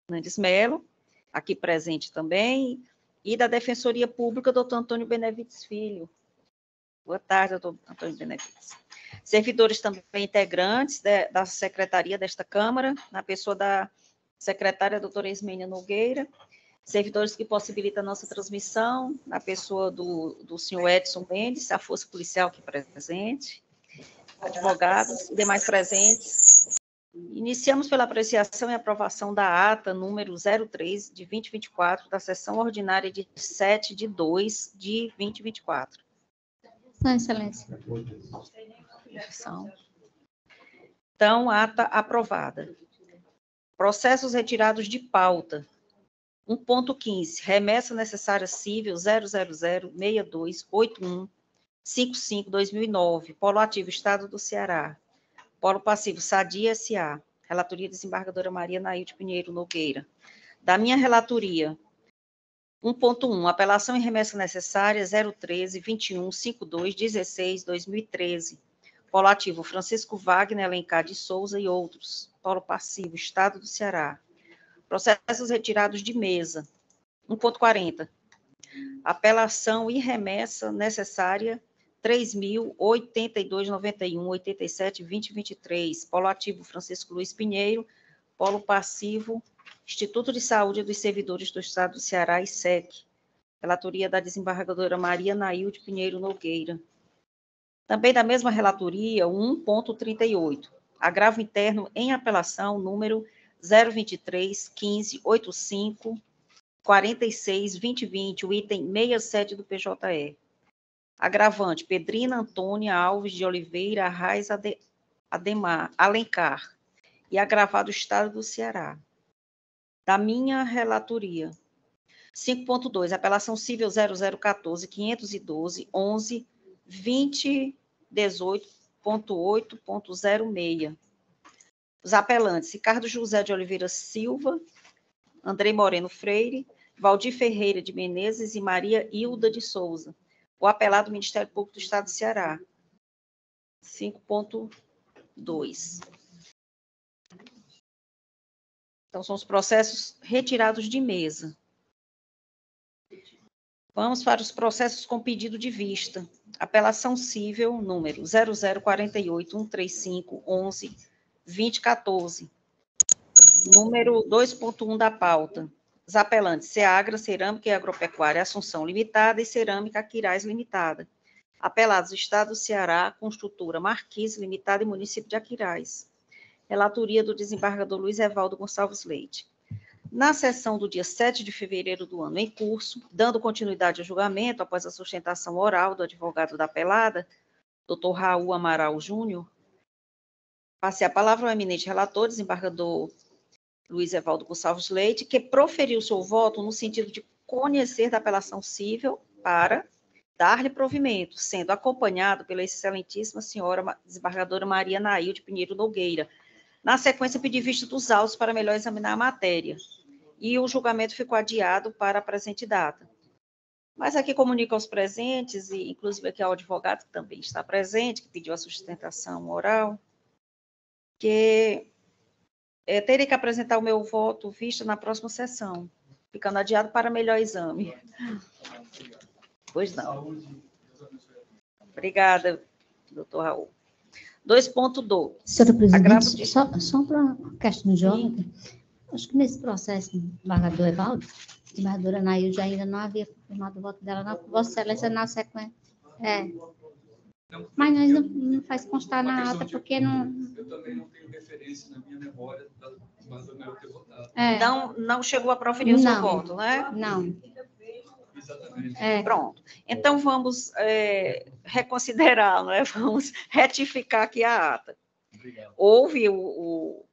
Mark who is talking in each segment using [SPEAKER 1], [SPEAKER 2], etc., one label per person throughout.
[SPEAKER 1] Fernandes Melo, aqui presente também, e da Defensoria Pública, doutor Antônio Benevides Filho. Boa tarde, doutor Antônio Benevides. Servidores também integrantes da secretaria desta Câmara, na pessoa da secretária doutora Ismênia Nogueira, servidores que possibilitam a nossa transmissão, na pessoa do senhor Edson Mendes, a Força Policial aqui presente, advogados e demais presentes. Iniciamos pela apreciação e aprovação da ata número 03 de 2024, da sessão ordinária de 7/2 de 2024.
[SPEAKER 2] Não, Excelência.
[SPEAKER 1] Então, ata aprovada. Processos retirados de pauta. 1.15, remessa necessária cível 000628155/2009, Polo Ativo, Estado do Ceará. Polo Passivo, Sadia S.A. Relatoria desembargadora Maria Nailde Pinheiro Nogueira. Da minha relatoria, 1.1, apelação e remessa necessária 013-2152-16/2013. Polo Ativo, Francisco Wagner Alencar de Souza e outros. Polo Passivo, Estado do Ceará. Processos retirados de mesa. 1.40. Apelação e remessa necessária 3.082.91.87.2023. Polo Ativo, Francisco Luiz Pinheiro. Polo Passivo, Instituto de Saúde dos Servidores do Estado do Ceará e SEC. Relatoria da desembargadora Maria Nailde Pinheiro Nogueira. Também da mesma relatoria, 1.38. Agravo interno em apelação número 023-1585-46-2020, o item 67 do PJE. Agravante, Pedrina Antônia Alves de Oliveira Arraes Ademar, Alencar, e agravado Estado do Ceará. Da minha relatoria. 5.2, apelação cível 0014-512-11-2018.8.06. Os apelantes, Ricardo José de Oliveira Silva, Andrei Moreno Freire, Valdir Ferreira de Menezes e Maria Hilda de Souza. O apelado Ministério Público do Estado do Ceará. 5.2. Então, são os processos retirados de mesa. Vamos para os processos com pedido de vista. Apelação cível número 0048-135-11-2014. Número 2.1 da pauta. Os apelantes Seagra, Cerâmica e Agropecuária Assunção Limitada e Cerâmica Aquiraz Limitada. Apelados Estado do Ceará, Construtora Marquise Limitada e Município de Aquiraz. Relatoria do desembargador Luiz Evaldo Gonçalves Leite. Na sessão do dia 7 de fevereiro do ano em curso, dando continuidade ao julgamento após a sustentação oral do advogado da apelada, doutor Raul Amaral Júnior, passei a palavra ao eminente relator, desembargador Luiz Evaldo Gonçalves Leite, que proferiu seu voto no sentido de conhecer da apelação cível para dar-lhe provimento, sendo acompanhado pela excelentíssima senhora desembargadora Maria Nailde Pinheiro Nogueira. Na sequência, pedi vista dos autos para melhor examinar a matéria. E o julgamento ficou adiado para a presente data. Mas aqui comunico aos presentes, e inclusive aqui ao advogado que também está presente, que pediu a sustentação oral, que terei que apresentar o meu voto vista na próxima sessão, ficando adiado para melhor exame. Pois não. Obrigada, doutor Raul. 2.2.
[SPEAKER 2] Senhora presidente, só para uma questão de ordem, acho que nesse processo, desembargador Evaldo, a desembargadora Nailde ainda não havia confirmado o voto dela na Vossa Excelência na sequência. Mas nós não faz constar na ata, porque não...
[SPEAKER 3] Eu também não tenho referência na minha memória da desembargadora ter votado.
[SPEAKER 1] Não chegou a proferir o seu voto, né?
[SPEAKER 2] Não.
[SPEAKER 1] Exatamente. Pronto. Então, vamos reconsiderar, né? Vamos retificar aqui a ata.
[SPEAKER 3] Obrigado.
[SPEAKER 1] Houve o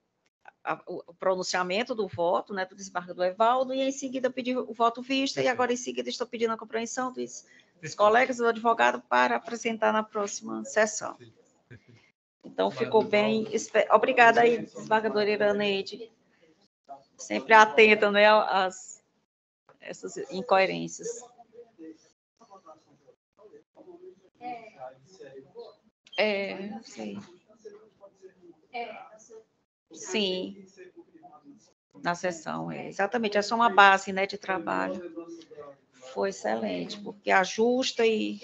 [SPEAKER 1] pronunciamento do voto, né, do desembargador Evaldo, e em seguida pedi o voto vista, e agora em seguida estou pedindo a compreensão dos colegas do advogado para apresentar na próxima sessão. Então, ficou bem... Obrigada aí, desembargadora Iraneide. Sempre atenta, né, essas incoerências. Sim. Sim. na sessão, exatamente, é só uma base, né, de trabalho. Foi excelente, porque ajusta e...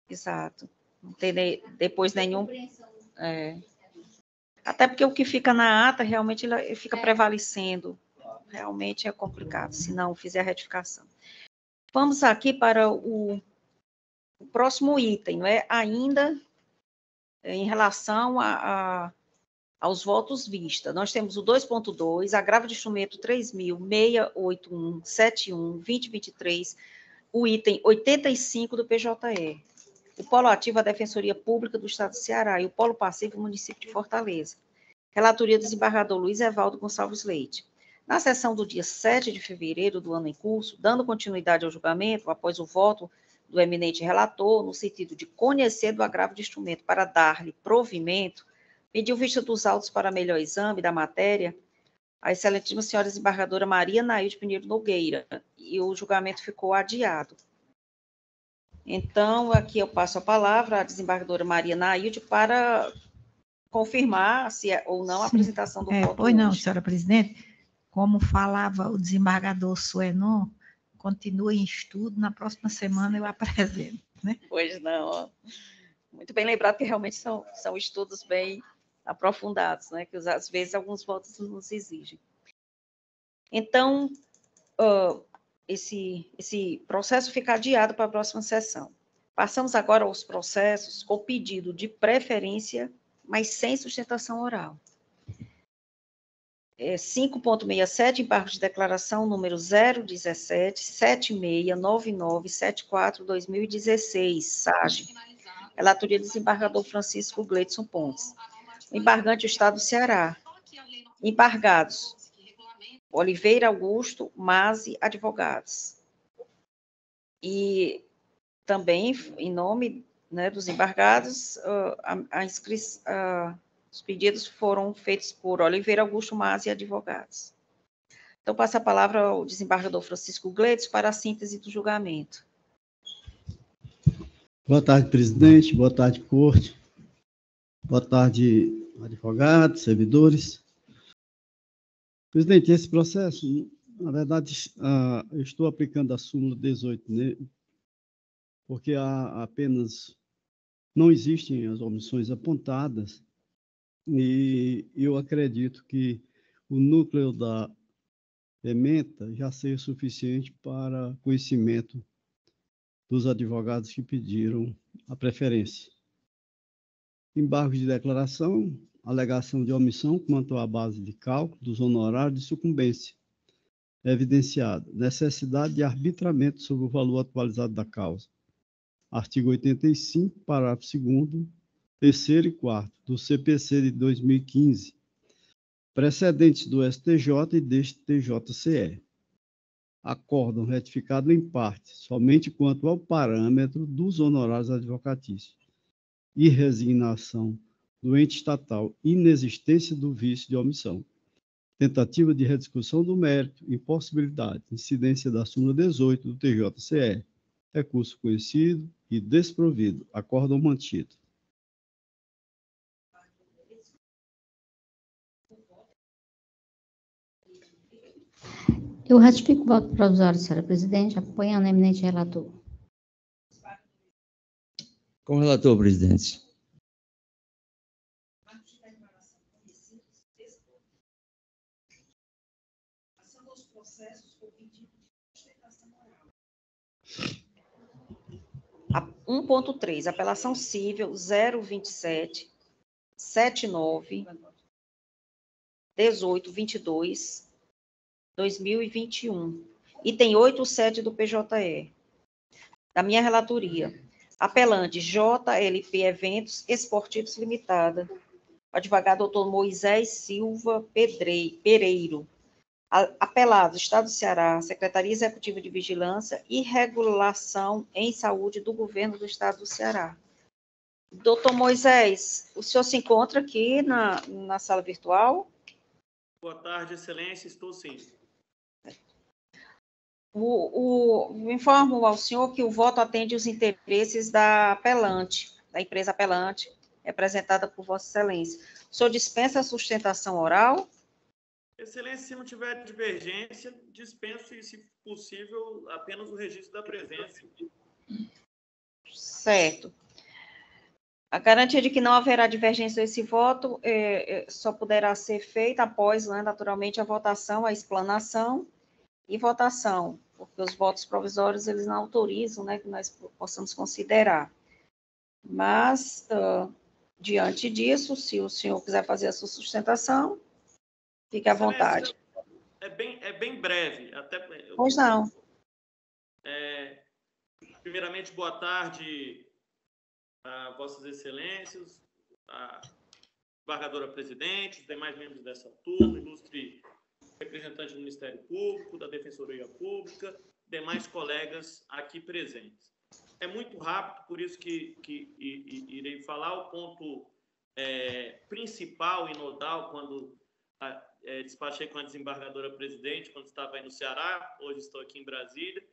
[SPEAKER 1] Exato. Não tem depois nenhum... Até porque o que fica na ata, realmente, ele fica prevalecendo. Realmente é complicado, se não fizer a retificação. Vamos aqui para o próximo item, não é? Ainda em relação aos votos vista. Nós temos o 2.2, agravo de instrumento 3.681.71.2023, o item 85 do PJE. O polo ativo, a Defensoria Pública do Estado do Ceará, e o polo passivo, o município de Fortaleza. Relatoria do desembargador Luiz Evaldo Gonçalves Leite. Na sessão do dia 7 de fevereiro do ano em curso, dando continuidade ao julgamento, após o voto do eminente relator, no sentido de conhecer do agravo de instrumento para dar-lhe provimento, pediu vista dos autos para melhor exame da matéria a excelentíssima senhora desembargadora Maria Nailde Pinheiro Nogueira, e o julgamento ficou adiado. Então, aqui eu passo a palavra à desembargadora Maria Nailde para confirmar se é ou não a apresentação do voto.
[SPEAKER 4] Pois não, senhora presidente. Como falava o desembargador Suenon, continua em estudo, na próxima semana eu apresento, né?
[SPEAKER 1] Pois não, ó. Muito bem lembrado que realmente são estudos bem aprofundados, né? Que às vezes alguns votos nos exigem. Então, esse processo fica adiado para a próxima sessão. Passamos agora aos processos com pedido de preferência, mas sem sustentação oral. 5.67, embargo de declaração número 017-769974-2016, SAGE. Relatoria do desembargador Francisco Gleidson Pontes. O embargante, o Estado do Ceará. Embargados, Oliveira Augusto, Mazzi, advogados. E também, em nome, né, dos embargados, os pedidos foram feitos por Oliveira Augusto, Mazzi, advogados. Então, passo a palavra ao desembargador Francisco Gleidson para a síntese do julgamento.
[SPEAKER 5] Boa tarde, presidente. Boa tarde, corte. Boa tarde, advogados, servidores. Presidente, esse processo, na verdade, eu estou aplicando a súmula 18 nele, porque não existem as omissões apontadas, e eu acredito que o núcleo da ementa já seja suficiente para conhecimento dos advogados que pediram a preferência. Embargo de declaração, alegação de omissão quanto à base de cálculo dos honorários de sucumbência. É evidenciado necessidade de arbitramento sobre o valor atualizado da causa. Artigo 85, parágrafo 2º, 3º e 4º do CPC de 2015, precedentes do STJ e deste TJCE. Acórdão retificado em parte, somente quanto ao parâmetro dos honorários advocatícios e resignação do ente estatal, inexistência do vício de omissão, tentativa de rediscussão do mérito, impossibilidade, incidência da súmula 18 do TJCE, recurso conhecido e desprovido, acórdão mantido.
[SPEAKER 2] Eu ratifico o voto provisório, senhora presidente, apoiando o eminente relator.
[SPEAKER 6] Com o relator, presidente.
[SPEAKER 1] A 1.3, apelação civil 027 79 18 22 2021, item 87 do PJE, da minha relatoria. Apelante JLP Eventos Esportivos Limitada, advogado doutor Moisés Silva Pereiro. Apelado, Estado do Ceará, Secretaria Executiva de Vigilância e Regulação em Saúde do Governo do Estado do Ceará. Doutor Moisés, o senhor se encontra aqui na sala virtual?
[SPEAKER 7] Boa tarde, excelência, estou sim.
[SPEAKER 1] Informo ao senhor que o voto atende os interesses da apelante, da empresa apelante, representada por Vossa Excelência. O senhor dispensa a sustentação oral?
[SPEAKER 7] Excelência, se não tiver divergência, dispenso e, se possível, apenas o registro da presença.
[SPEAKER 1] Certo. A garantia de que não haverá divergência desse voto só poderá ser feita após, né, naturalmente, a votação, a explanação e votação, porque os votos provisórios, eles não autorizam, né, que nós possamos considerar. Mas, diante disso, se o senhor quiser fazer a sua sustentação, fique à vontade.
[SPEAKER 7] É bem breve.
[SPEAKER 1] Pois não.
[SPEAKER 7] Primeiramente, boa tarde a Vossas Excelências, a embargadora presidente, os demais membros dessa turma, ilustre representante do Ministério Público, da Defensoria Pública, demais colegas aqui presentes. É muito rápido, por isso que irei falar o ponto principal e nodal quando despachei com a desembargadora presidente, quando estava aí no Ceará, hoje estou aqui em Brasília,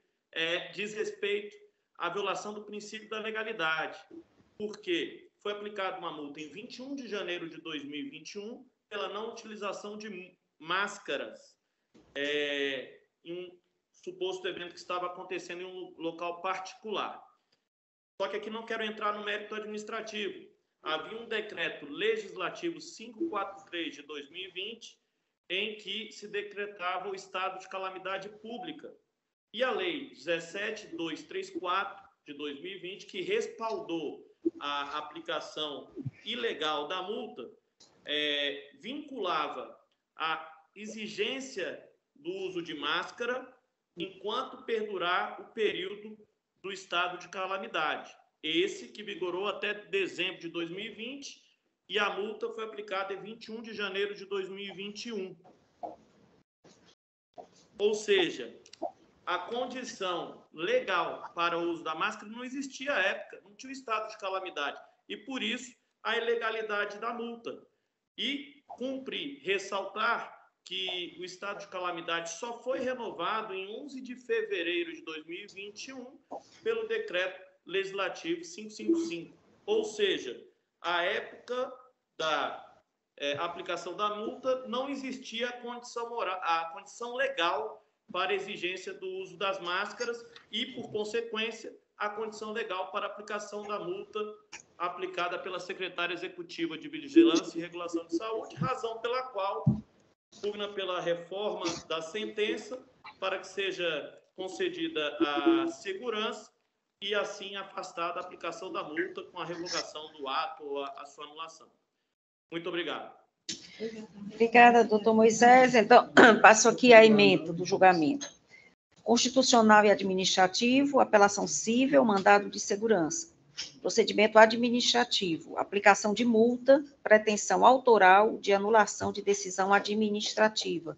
[SPEAKER 7] diz respeito à violação do princípio da legalidade, porque foi aplicada uma multa em 21 de janeiro de 2021 pela não utilização de máscaras em um suposto evento que estava acontecendo em um local particular. Só que aqui não quero entrar no mérito administrativo. Havia um decreto legislativo 543 de 2020 em que se decretava o estado de calamidade pública. E a lei 17234 de 2020, que respaldou a aplicação ilegal da multa, vinculava a exigência do uso de máscara enquanto perdurar o período do estado de calamidade. Esse que vigorou até dezembro de 2020 e a multa foi aplicada em 21 de janeiro de 2021. Ou seja, a condição legal para o uso da máscara não existia à época, não tinha o estado de calamidade. E, por isso, a ilegalidade da multa. E cumpre ressaltar que o estado de calamidade só foi renovado em 11 de fevereiro de 2021 pelo decreto legislativo 555. Ou seja, à época da aplicação da multa, não existia a condição legal para a exigência do uso das máscaras e, por consequência, a condição legal para a aplicação da multa aplicada pela Secretária Executiva de Vigilância e Regulação de Saúde, razão pela qual pugna pela reforma da sentença para que seja concedida a segurança e, assim, afastada a aplicação da multa com a revogação do ato ou a sua anulação. Muito obrigado.
[SPEAKER 1] Obrigada, doutor Moisés. Então, passo aqui a ementa do julgamento. Constitucional e administrativo, apelação cível, mandado de segurança. Procedimento administrativo, aplicação de multa, pretensão autoral de anulação de decisão administrativa.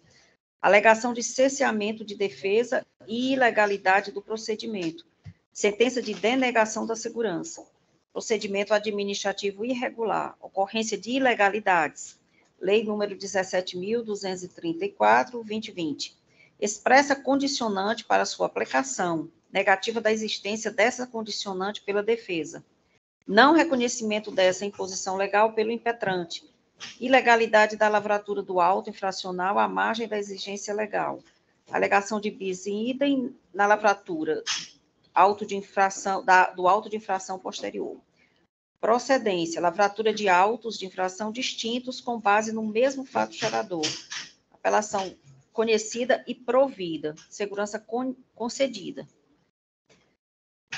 [SPEAKER 1] Alegação de cesseamento de defesa e ilegalidade do procedimento. Sentença de denegação da segurança. Procedimento administrativo irregular. Ocorrência de ilegalidades. Lei número 17.234, 2020. Expressa condicionante para sua aplicação. Negativa da existência dessa condicionante pela defesa. Não reconhecimento dessa imposição legal pelo impetrante. Ilegalidade da lavratura do auto infracional à margem da exigência legal. Alegação de bis in idem na lavratura do auto de infração posterior. Procedência, lavratura de autos de infração distintos com base no mesmo fato gerador. Apelação conhecida e provida. Segurança concedida.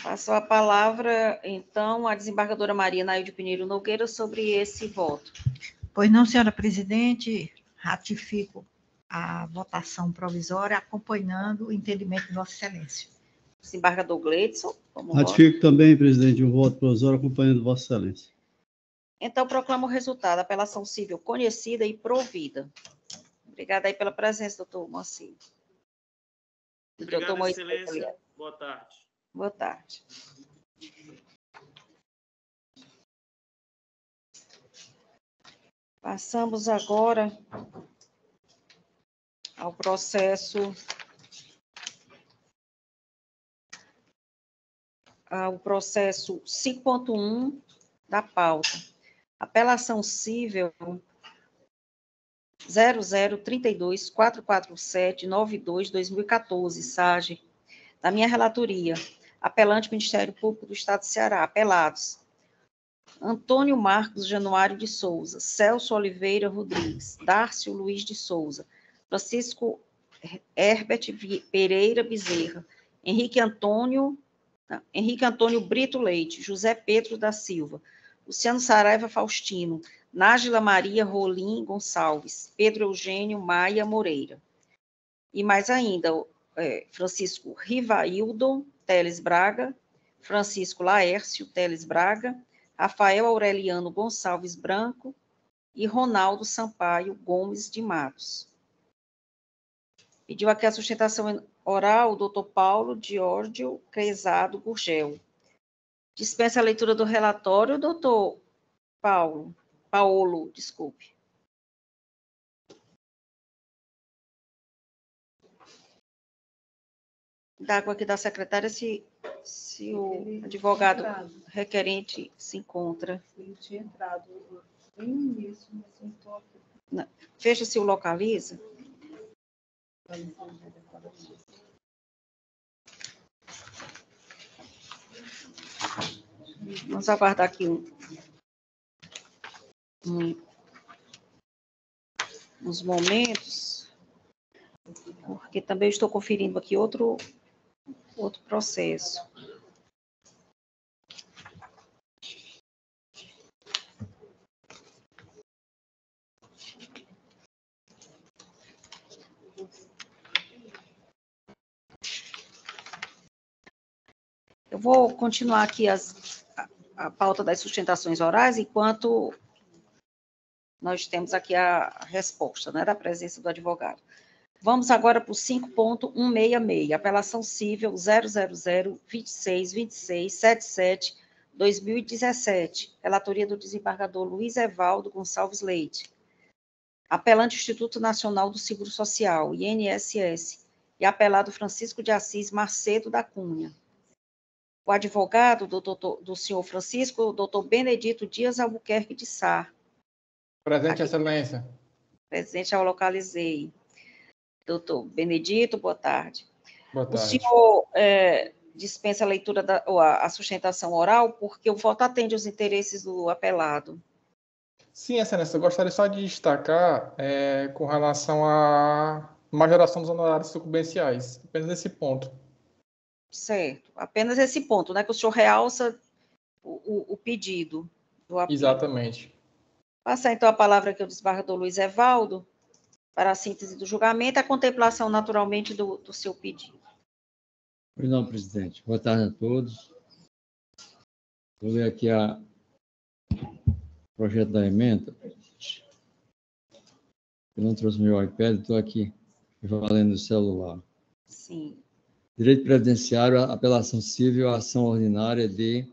[SPEAKER 1] Passo a palavra, então, à desembargadora Maria Nailde Pinheiro Nogueira sobre esse voto.
[SPEAKER 4] Pois não, senhora presidente, ratifico a votação provisória, acompanhando o entendimento de Vossa Excelência.
[SPEAKER 1] Desembargador Gleidson, como
[SPEAKER 5] ratifico também, presidente, um voto provisório acompanhando Vossa Excelência.
[SPEAKER 1] Então, proclamo o resultado. Apelação civil conhecida e provida. Obrigada aí pela presença, doutor Moacir.
[SPEAKER 7] Obrigado, Excelência. Boa tarde.
[SPEAKER 1] Boa tarde. Passamos agora ao processo 5.1 da pauta. Apelação cível 0032.447.92/2014, SAGE, da minha relatoria. Apelante, Ministério Público do Estado do Ceará. Apelados: Antônio Marcos Januário de Souza, Celso Oliveira Rodrigues, Dárcio Luiz de Souza, Francisco Herbert Pereira Bezerra, Henrique Antônio Brito Leite, José Pedro da Silva, Luciano Saraiva Faustino, Nájila Maria Rolim Gonçalves, Pedro Eugênio Maia Moreira. E mais ainda, Francisco Rivaildo Teles Braga, Francisco Laércio Teles Braga, Rafael Aureliano Gonçalves Branco e Ronaldo Sampaio Gomes de Matos. Pediu aqui a sustentação oral o doutor Paulo Giorgio Crezado Gurgel. Dispensa a leitura do relatório, doutor Paulo, desculpe. Da água aqui da secretária, se o advogado requerente se encontra.
[SPEAKER 8] Ele tinha entrado bem no início, mas não estou aqui.
[SPEAKER 1] Veja se o localiza. Vamos aguardar aqui uns momentos, porque também estou conferindo aqui outro processo. Eu vou continuar aqui a pauta das sustentações orais, enquanto nós temos aqui a resposta, né, da presença do advogado. Vamos agora para o 5.166, apelação cível 000-262677-2017, relatoria do desembargador Luiz Evaldo Gonçalves Leite. Apelante Instituto Nacional do Seguro Social, INSS, e apelado Francisco de Assis Macedo da Cunha. O advogado do senhor Francisco, o doutor Benedito Dias Albuquerque de Sá.
[SPEAKER 9] Presente, Excelência.
[SPEAKER 1] Presente, eu localizei. Doutor Benedito, boa tarde.
[SPEAKER 9] Boa tarde.
[SPEAKER 1] O senhor dispensa a leitura a sustentação oral, porque o voto atende aos interesses do apelado.
[SPEAKER 9] Sim, Excelência, eu gostaria só de destacar com relação à majoração dos honorários sucumbenciais, apenas esse ponto.
[SPEAKER 1] Certo, apenas esse ponto, né, que o senhor realça o pedido do apelo.
[SPEAKER 9] Exatamente.
[SPEAKER 1] Passar, então, a palavra aqui ao desembargador Luiz Evaldo, para a síntese do julgamento, a contemplação, naturalmente, do seu pedido.
[SPEAKER 6] Pois não, presidente. Boa tarde a todos. Vou ler aqui o projeto da emenda. Eu não trouxe meu iPad, estou aqui valendo o celular.
[SPEAKER 1] Sim.
[SPEAKER 6] Direito previdenciário, apelação civil, ação ordinária de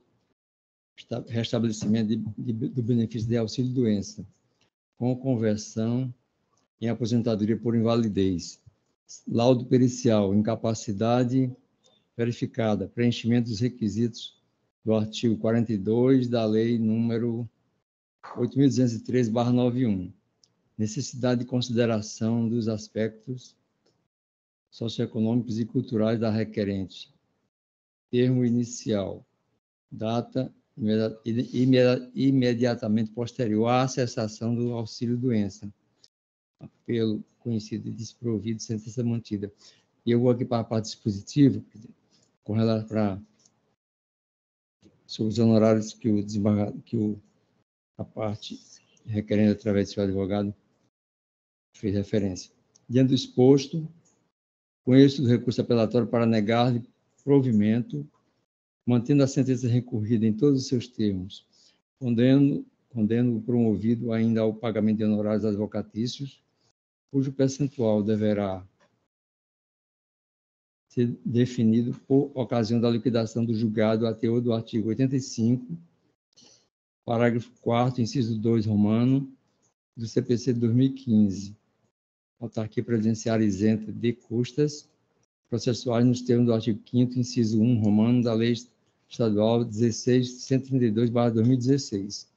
[SPEAKER 6] restabelecimento do benefício de auxílio-doença, com conversão em aposentadoria por invalidez. Laudo pericial, incapacidade verificada, preenchimento dos requisitos do artigo 42 da Lei número 8.213/91. Necessidade de consideração dos aspectos socioeconômicos e culturais da requerente. Termo inicial. Data imediatamente posterior à cessação do auxílio-doença. Apelo conhecido e desprovido, sentença mantida. E eu vou aqui para a parte dispositiva, com relação sobre os honorários que o desembargador, a parte requerendo através do seu advogado fez referência. Diante do exposto, conheço do recurso apelatório para negar provimento, mantendo a sentença recorrida em todos os seus termos, condeno o promovido ainda ao pagamento de honorários advocatícios, cujo percentual deverá ser definido por ocasião da liquidação do julgado a teor do artigo 85, parágrafo 4º, inciso 2 romano, do CPC de 2015. Autarquia previdenciária isenta de custas processuais nos termos do artigo 5º, inciso 1 romano, da Lei Estadual 16.132/2016.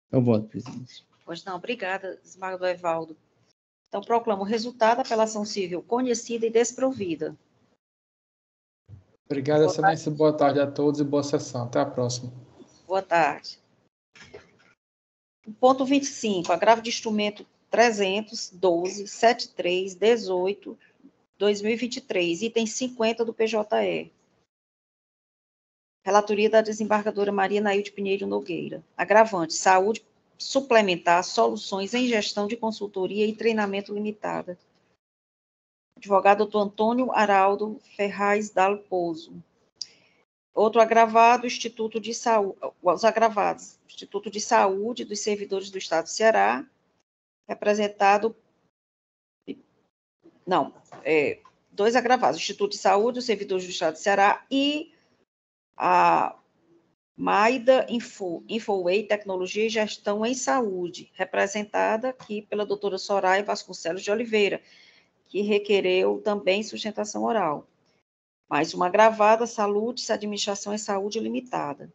[SPEAKER 6] Então, voto, presidente.
[SPEAKER 1] Pois não, obrigada, desembargador Evaldo. Então, proclamo o resultado da apelação civil conhecida e desprovida.
[SPEAKER 9] Obrigado, Excelência. Boa tarde a todos e boa sessão. Até a próxima.
[SPEAKER 1] Boa tarde. Ponto 25, agravo de instrumento 312-73-18-2023, item 50 do PJE. Relatoria da desembargadora Maria Nailde Pinheiro Nogueira. Agravante, saúde suplementar, soluções em gestão de consultoria e treinamento limitada. Advogado doutor Antônio Araldo Ferraz Dalpozo. Outro agravado, Instituto de Saúde, os agravados, Instituto de Saúde dos Servidores do Estado do Ceará, representado, dois agravados, Instituto de Saúde dos Servidores do Estado do Ceará e a Maida Infoway, Tecnologia e Gestão em Saúde, representada aqui pela doutora Soraya Vasconcelos de Oliveira, que requereu também sustentação oral. Mais uma agravada, Saúde, Administração em Saúde Limitada.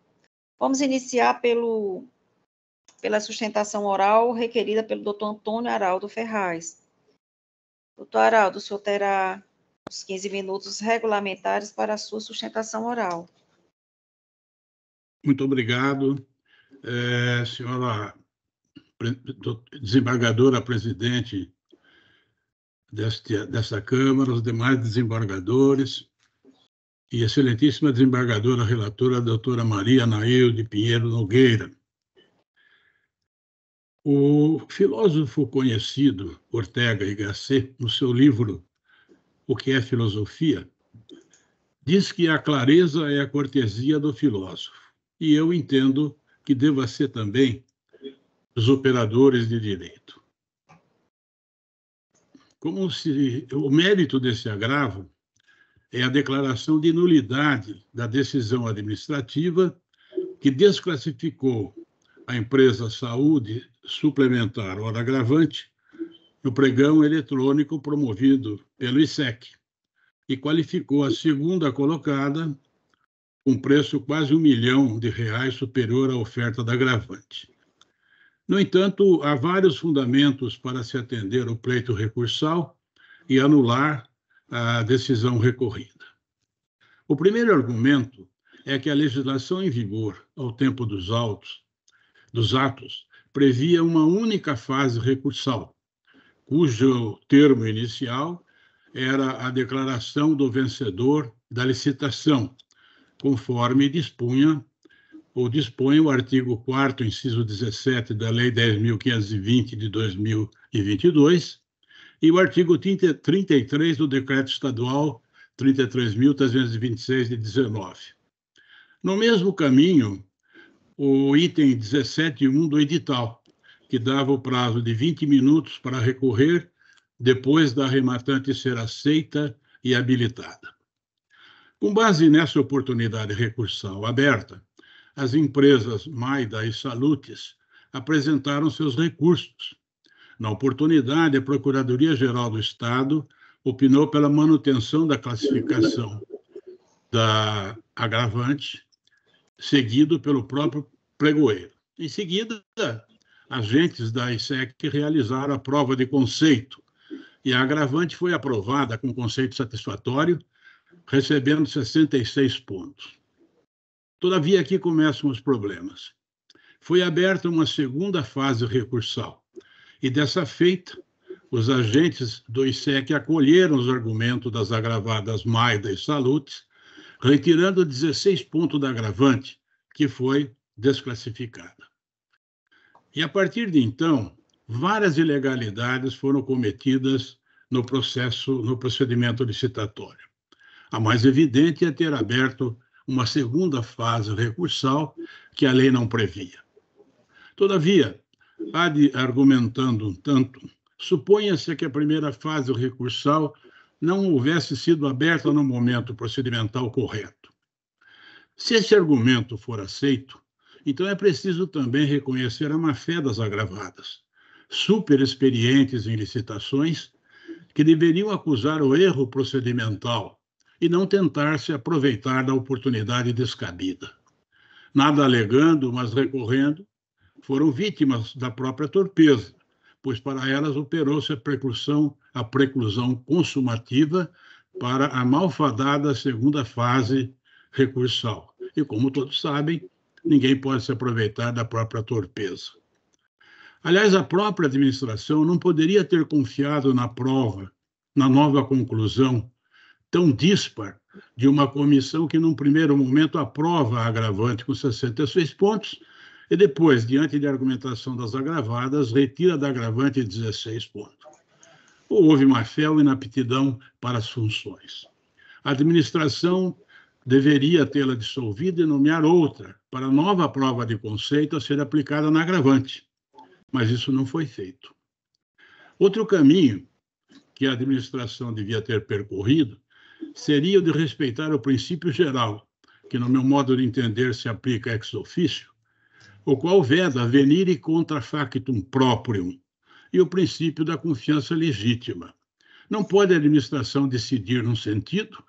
[SPEAKER 1] Vamos iniciar pela sustentação oral requerida pelo doutor Antônio Araldo Ferraz. Doutor Araldo, o senhor terá os 15 minutos regulamentares para a sua sustentação oral.
[SPEAKER 10] Muito obrigado, senhora desembargadora presidente desta Câmara, os demais desembargadores e excelentíssima desembargadora relatora, a doutora Maria Nailde Pinheiro Nogueira. O filósofo conhecido Ortega y Gasset, no seu livro O que é Filosofia, diz que a clareza é a cortesia do filósofo. E eu entendo que deva ser também os operadores de direito. Como se o mérito desse agravo é a declaração de nulidade da decisão administrativa que desclassificou a empresa Saúde Suplementar Hora Agravante no pregão eletrônico promovido pelo ISEC e qualificou a segunda colocada com preço quase R$1 milhão superior à oferta da agravante. No entanto, há vários fundamentos para se atender ao pleito recursal e anular a decisão recorrida. O primeiro argumento é que a legislação em vigor ao tempo dos atos previa uma única fase recursal, cujo termo inicial era a declaração do vencedor da licitação, conforme dispõe o artigo 4º, inciso 17 da Lei 10.520 de 2022 e o artigo 33 do Decreto Estadual 33.326 de 19. No mesmo caminho, o item 17.1 do edital, que dava o prazo de 20 minutos para recorrer depois da rematante ser aceita e habilitada. Com base nessa oportunidade recursal aberta, as empresas Maida e Salutes apresentaram seus recursos. Na oportunidade, a Procuradoria-Geral do Estado opinou pela manutenção da classificação da agravante, seguido pelo próprio pregoeiro. Em seguida, agentes da ISEC realizaram a prova de conceito e a agravante foi aprovada com conceito satisfatório, recebendo 66 pontos. Todavia, aqui começam os problemas. Foi aberta uma segunda fase recursal, e dessa feita, os agentes do ISEC acolheram os argumentos das agravadas Maida e Salutes, retirando 16 pontos da agravante, que foi desclassificada. E, a partir de então, várias ilegalidades foram cometidas no procedimento licitatório. A mais evidente é ter aberto uma segunda fase recursal que a lei não previa. Todavia, argumentando um tanto, suponha-se que a primeira fase recursal não houvesse sido aberta no momento procedimental correto. Se esse argumento for aceito, então é preciso também reconhecer a má-fé das agravadas, super experientes em licitações, que deveriam acusar o erro procedimental e não tentar se aproveitar da oportunidade descabida. Nada alegando, mas recorrendo, foram vítimas da própria torpeza, pois para elas operou-se a preclusão consumativa para a malfadada segunda fase recursal. E, como todos sabem, ninguém pode se aproveitar da própria torpeza. Aliás, a própria administração não poderia ter confiado na prova, na nova conclusão tão dispar de uma comissão que, num primeiro momento, aprova a agravante com 66 pontos e depois, diante de argumentação das agravadas, retira da agravante 16 pontos. Houve má-fé ou inaptidão para as funções. A administração deveria tê-la dissolvida e nomear outra para a nova prova de conceito a ser aplicada na agravante, mas isso não foi feito. Outro caminho que a administração devia ter percorrido seria o de respeitar o princípio geral, que, no meu modo de entender, se aplica ex officio, o qual veda venire contra factum proprium, e o princípio da confiança legítima. Não pode a administração decidir num sentido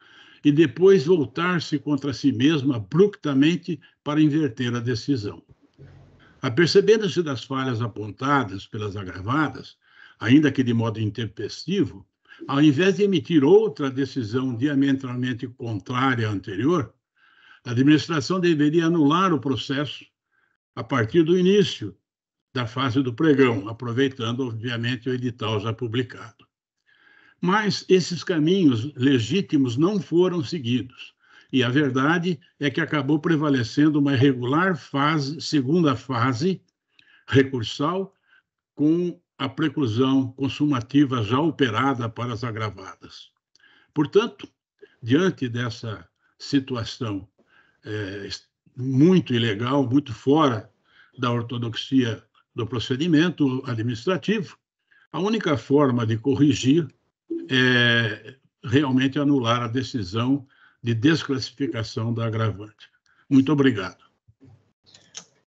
[SPEAKER 10] e depois voltar-se contra si mesma abruptamente para inverter a decisão. Apercebendo-se das falhas apontadas pelas agravadas, ainda que de modo intempestivo, ao invés de emitir outra decisão diametralmente contrária à anterior, a administração deveria anular o processo a partir do início da fase do pregão, aproveitando, obviamente, o edital já publicado. Mas esses caminhos legítimos não foram seguidos, e a verdade é que acabou prevalecendo uma irregular segunda fase recursal, com a preclusão consumativa já operada para as agravadas. Portanto, diante dessa situação muito ilegal, muito fora da ortodoxia do procedimento administrativo, a única forma de corrigir é realmente anular a decisão de desclassificação da agravante. Muito obrigado.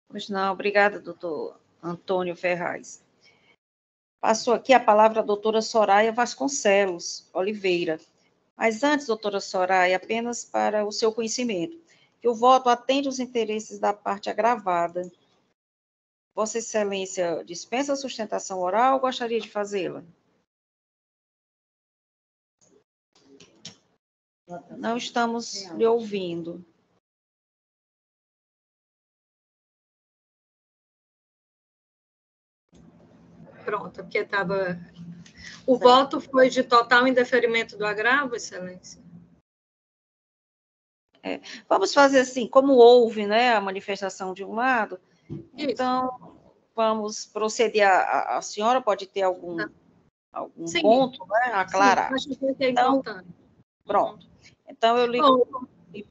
[SPEAKER 1] Pois não, obrigada, doutor Antônio Ferraz. Passou aqui a palavra a doutora Soraya Vasconcelos Oliveira. Mas antes, doutora Soraya, apenas para o seu conhecimento, que o voto atende os interesses da parte agravada. Vossa Excelência dispensa a sustentação oral ou gostaria de fazê-la? Não estamos lhe ouvindo.
[SPEAKER 11] Pronto, porque estava... O voto foi de total indeferimento do agravo, Excelência?
[SPEAKER 1] Vamos fazer assim, como houve, né, a manifestação de um lado, então vamos proceder. A senhora pode ter algum ponto, né, a aclarar.
[SPEAKER 11] Sim, acho que é importante.
[SPEAKER 1] Pronto. Então, eu lhe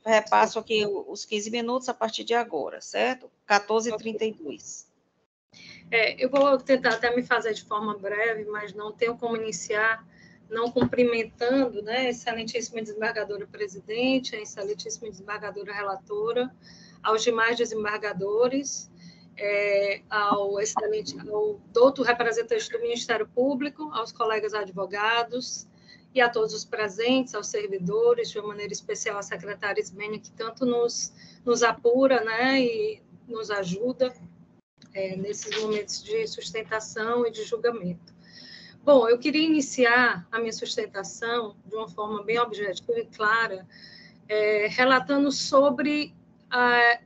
[SPEAKER 1] repasso aqui os 15 minutos a partir de agora, certo? 14h32.
[SPEAKER 11] Eu vou tentar até me fazer de forma breve, mas não tenho como iniciar não cumprimentando, né, a excelentíssima desembargadora presidente, a excelentíssima desembargadora relatora, aos demais desembargadores, ao doutor representante do Ministério Público, aos colegas advogados e a todos os presentes, aos servidores, de uma maneira especial à secretária Ismênia, que tanto nos apura, né, e nos ajuda nesses momentos de sustentação e de julgamento. Bom, eu queria iniciar a minha sustentação de uma forma bem objetiva e clara, relatando sobre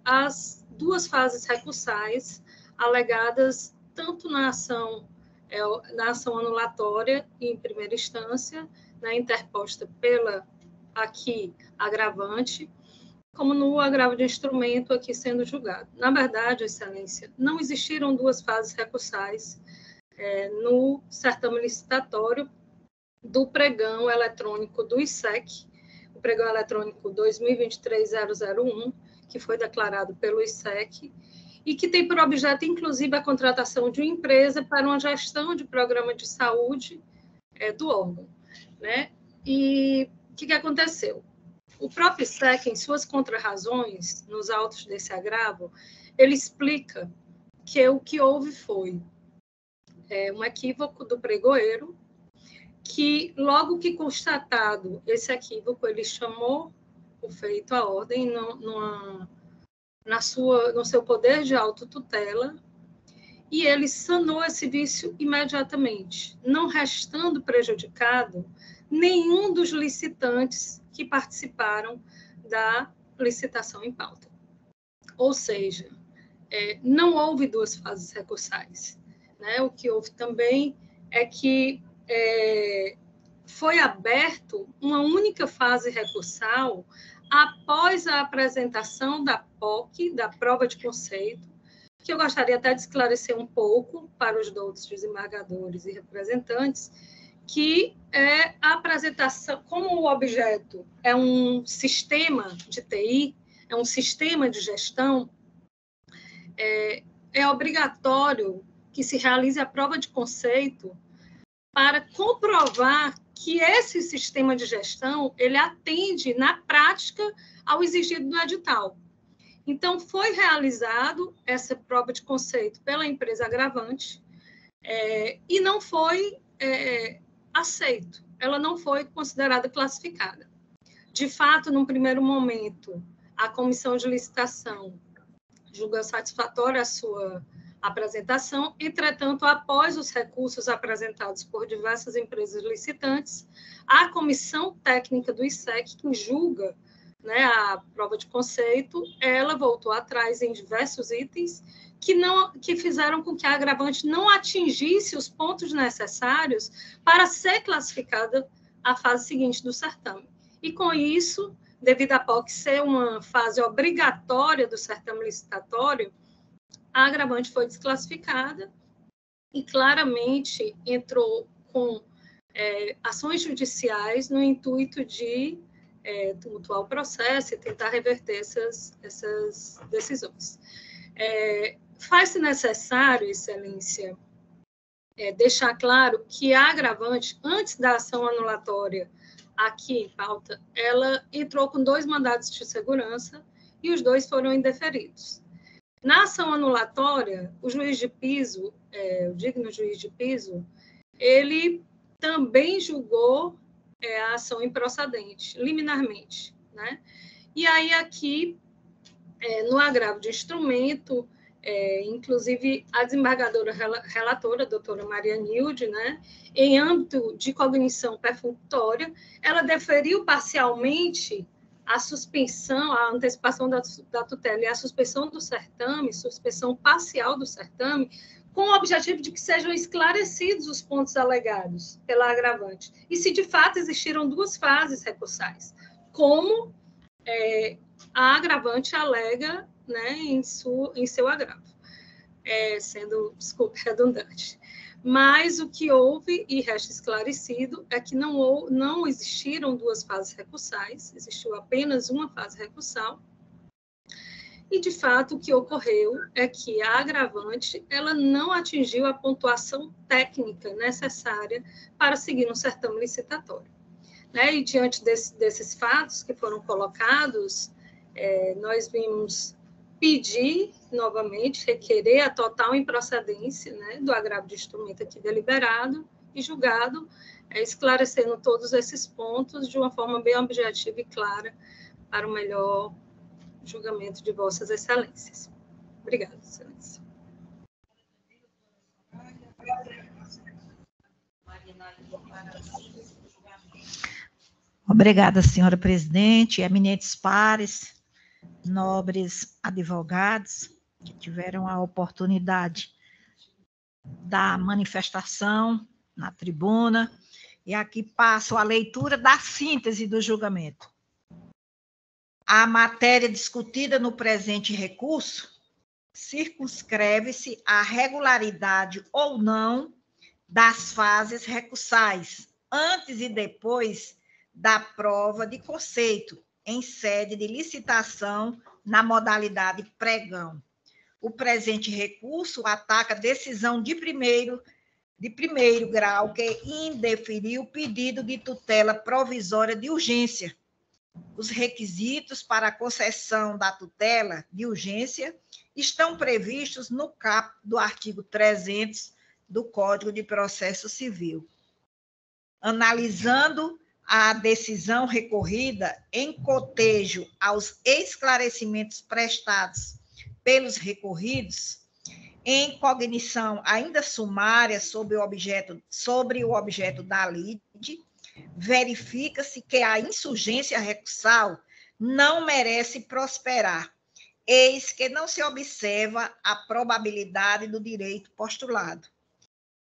[SPEAKER 11] as duas fases recursais alegadas tanto na ação anulatória em primeira instância, né, interposta pela aqui agravante, como no agravo de instrumento aqui sendo julgado. Na verdade, Excelência, não existiram duas fases recursais no certame licitatório do pregão eletrônico do ISEC, o pregão eletrônico 2023-001, que foi declarado pelo ISEC, e que tem por objeto, inclusive, a contratação de uma empresa para uma gestão de programa de saúde do órgão, né? E o que aconteceu? O próprio ISEC, em suas contrarrazões, nos autos desse agravo, ele explica que o que houve foi um equívoco do pregoeiro, que logo que constatado esse equívoco, ele chamou o feito à ordem no seu poder de autotutela e ele sanou esse vício imediatamente, não restando prejudicado nenhum dos licitantes que participaram da licitação em pauta. Ou seja, não houve duas fases recursais, né? O que houve também é que foi aberto uma única fase recursal após a apresentação da POC, da prova de conceito, que eu gostaria até de esclarecer um pouco para os doutos desembargadores e representantes, que é a apresentação, como o objeto é um sistema de TI, é um sistema de gestão, é obrigatório que se realize a prova de conceito para comprovar que esse sistema de gestão ele atende, na prática, ao exigido no edital. Então, foi realizado essa prova de conceito pela empresa agravante e não foi aceito. Ela não foi considerada classificada. De fato, num primeiro momento, a comissão de licitação julgou satisfatória a sua apresentação, entretanto, após os recursos apresentados por diversas empresas licitantes, a comissão técnica do ISEC, que julga, né, a prova de conceito, ela voltou atrás em diversos itens que fizeram com que a agravante não atingisse os pontos necessários para ser classificada à fase seguinte do certame. E, com isso, devido à POC ser uma fase obrigatória do certame licitatório, a agravante foi desclassificada e claramente entrou com ações judiciais no intuito de tumultuar o processo e tentar reverter essas decisões. Faz-se necessário, Excelência, deixar claro que a agravante, antes da ação anulatória aqui em pauta, ela entrou com 2 mandados de segurança e os 2 foram indeferidos. Na ação anulatória, o juiz de piso, o digno juiz de piso, ele também julgou a ação improcedente, liminarmente, né? E aí aqui, no agravo de instrumento, inclusive a desembargadora relatora, a doutora Maria Nilde, né, em âmbito de cognição perfunctória, ela deferiu parcialmente a suspensão, a antecipação da tutela e a suspensão do certame, suspensão parcial do certame, com o objetivo de que sejam esclarecidos os pontos alegados pela agravante. E se de fato existiram 2 fases recursais, como a agravante alega, né, em seu agravo, sendo, desculpe, redundante. Mas o que houve, e resta esclarecido, é que não existiram 2 fases recursais, existiu apenas uma fase recursal, e, de fato, o que ocorreu é que a agravante ela não atingiu a pontuação técnica necessária para seguir um certame licitatório. Né? E, diante desses fatos que foram colocados, nós vimos pedir, novamente, requerer a total improcedência, né, do agravo de instrumento aqui deliberado e julgado, esclarecendo todos esses pontos de uma forma bem objetiva e clara para o melhor julgamento de vossas excelências. Obrigada, excelência.
[SPEAKER 4] Obrigada, senhora presidente, eminentes pares, nobres advogados que tiveram a oportunidade da manifestação na tribuna, e aqui passo a leitura da síntese do julgamento. A matéria discutida no presente recurso circunscreve-se à regularidade ou não das fases recursais, antes e depois da prova de conceito, em sede de licitação na modalidade pregão. O presente recurso ataca a decisão de primeiro grau que indeferiu o pedido de tutela provisória de urgência. Os requisitos para a concessão da tutela de urgência estão previstos no caput do artigo 300 do Código de Processo Civil. Analisando a decisão recorrida em cotejo aos esclarecimentos prestados pelos recorridos, em cognição ainda sumária sobre o objeto da lide, verifica-se que a insurgência recursal não merece prosperar, eis que não se observa a probabilidade do direito postulado.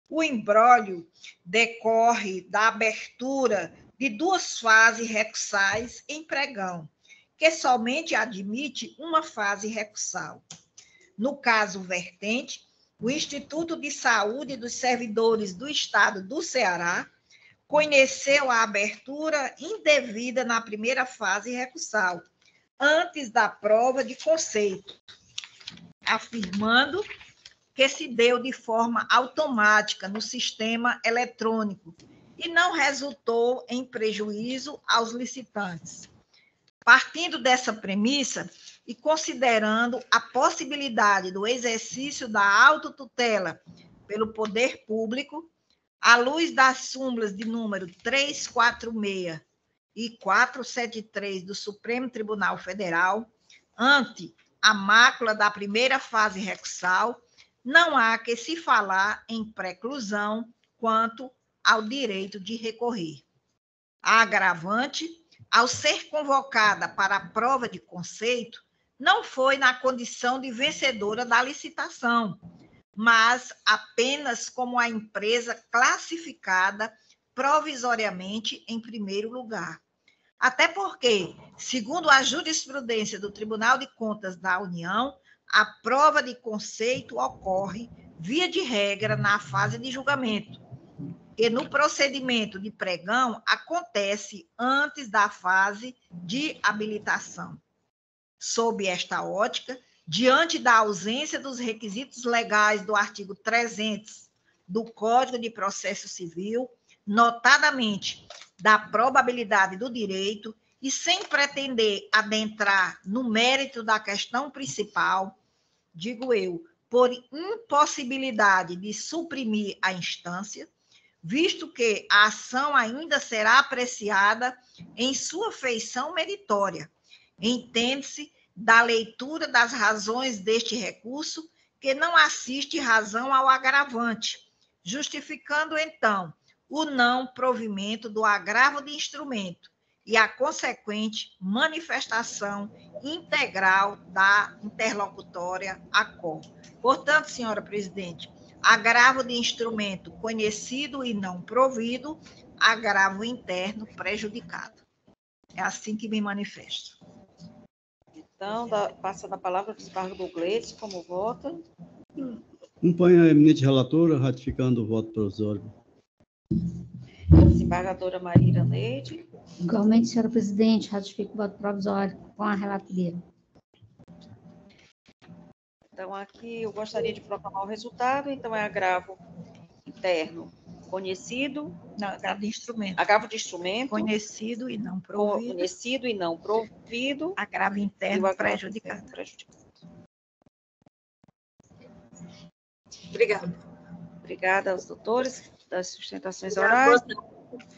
[SPEAKER 4] O imbróglio decorre da abertura de 2 fases recursais em pregão, que somente admite uma fase recursal. No caso vertente, o Instituto de Saúde dos Servidores do Estado do Ceará conheceu a abertura indevida na primeira fase recursal, antes da prova de conceito, afirmando que se deu de forma automática no sistema eletrônico e não resultou em prejuízo aos licitantes. Partindo dessa premissa e considerando a possibilidade do exercício da autotutela pelo poder público, à luz das súmulas de número 346 e 473 do Supremo Tribunal Federal, ante a mácula da primeira fase recursal, não há que se falar em preclusão quanto ao direito de recorrer. A agravante, ao ser convocada para a prova de conceito, não foi na condição de vencedora da licitação, mas apenas como a empresa classificada provisoriamente em primeiro lugar. Até porque, segundo a jurisprudência do Tribunal de Contas da União, a prova de conceito ocorre, via de regra, na fase de julgamento, e no procedimento de pregão acontece antes da fase de habilitação. Sob esta ótica, diante da ausência dos requisitos legais do artigo 300 do Código de Processo Civil, notadamente da probabilidade do direito, e sem pretender adentrar no mérito da questão principal, digo eu, por impossibilidade de suprimir a instância, visto que a ação ainda será apreciada em sua feição meritória, entende-se da leitura das razões deste recurso que não assiste razão ao agravante, justificando, então, o não provimento do agravo de instrumento e a consequente manifestação integral da interlocutória ACOR. Portanto, senhora presidente, agravo de instrumento conhecido e não provido, agravo interno prejudicado. É assim que me manifesto.
[SPEAKER 1] Então, passa da palavra ao desembargador Gleides, como vota.
[SPEAKER 5] Acompanho a eminente relatora, ratificando o voto provisório.
[SPEAKER 1] Desembargadora Maíra Neide.
[SPEAKER 2] Igualmente, senhora presidente, ratifico o voto provisório com a relatoria.
[SPEAKER 1] Então, aqui eu gostaria de proclamar o resultado. Então, é agravo interno conhecido.
[SPEAKER 4] Não, agravo de instrumento.
[SPEAKER 1] Agravo de instrumento.
[SPEAKER 4] Conhecido e não provido.
[SPEAKER 1] Conhecido e não provido.
[SPEAKER 4] Agravo interno prejudicado.
[SPEAKER 11] Obrigada.
[SPEAKER 1] Obrigada aos doutores das sustentações
[SPEAKER 11] Obrigada.
[SPEAKER 1] orais.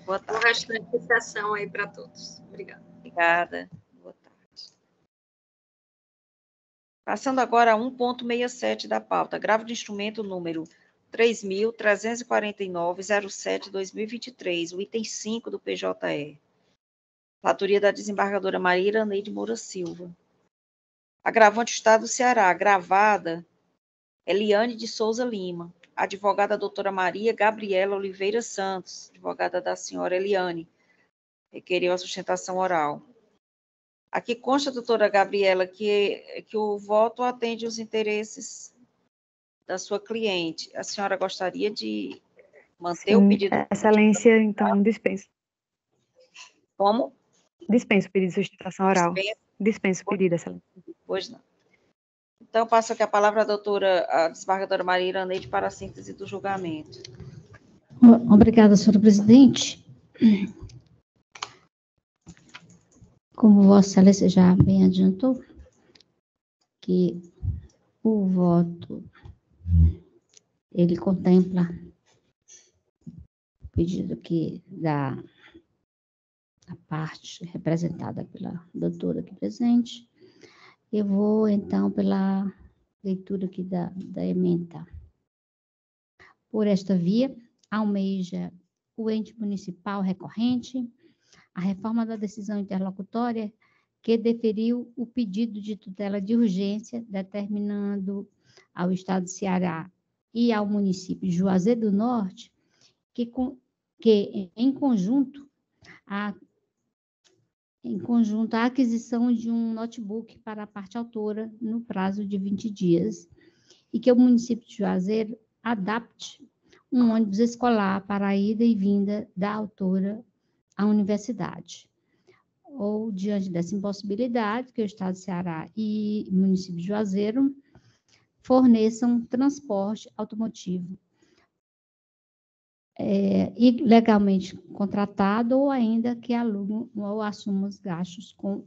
[SPEAKER 1] Boa tarde.
[SPEAKER 11] O restante de sessão aí para todos. Obrigada.
[SPEAKER 1] Obrigada. Boa tarde. Passando agora a 1.67 da pauta. Agravo de instrumento número 3.349.07/2023, o item 5 do PJE. Relatoria da desembargadora Maíra Neide Moura Silva. Agravante Estado do Ceará. Agravada Eliane de Souza Lima. Advogada doutora Maria Gabriela Oliveira Santos, advogada da senhora Eliane, requeriu a sustentação oral. Aqui consta, doutora Gabriela, que o voto atende os interesses da sua cliente. A senhora gostaria de manter o pedido?
[SPEAKER 12] Excelência, então, dispenso.
[SPEAKER 1] Como?
[SPEAKER 12] Dispenso o pedido de sustentação oral. Dispenso o pedido, excelência.
[SPEAKER 1] Pois não. Então, passo aqui a palavra à desembargadora Maíra Neide para a síntese do julgamento.
[SPEAKER 2] Obrigada, senhora presidente. Como Vossa Excelência já bem adiantou, que o voto, ele contempla o pedido aqui da parte representada pela doutora aqui presente. Eu vou, então, leitura aqui da ementa. Por esta via, almeja o ente municipal recorrente a reforma da decisão interlocutória que deferiu o pedido de tutela de urgência, determinando ao Estado do Ceará e ao município de Juazeiro do Norte que em conjunto, a aquisição de um notebook para a parte autora no prazo de 20 dias e que o município de Juazeiro adapte um ônibus escolar para a ida e vinda da autora à universidade. Ou, diante dessa impossibilidade, que o Estado do Ceará e o município de Juazeiro forneçam transporte automotivo legalmente contratado ou ainda que alugam ou assumam os gastos com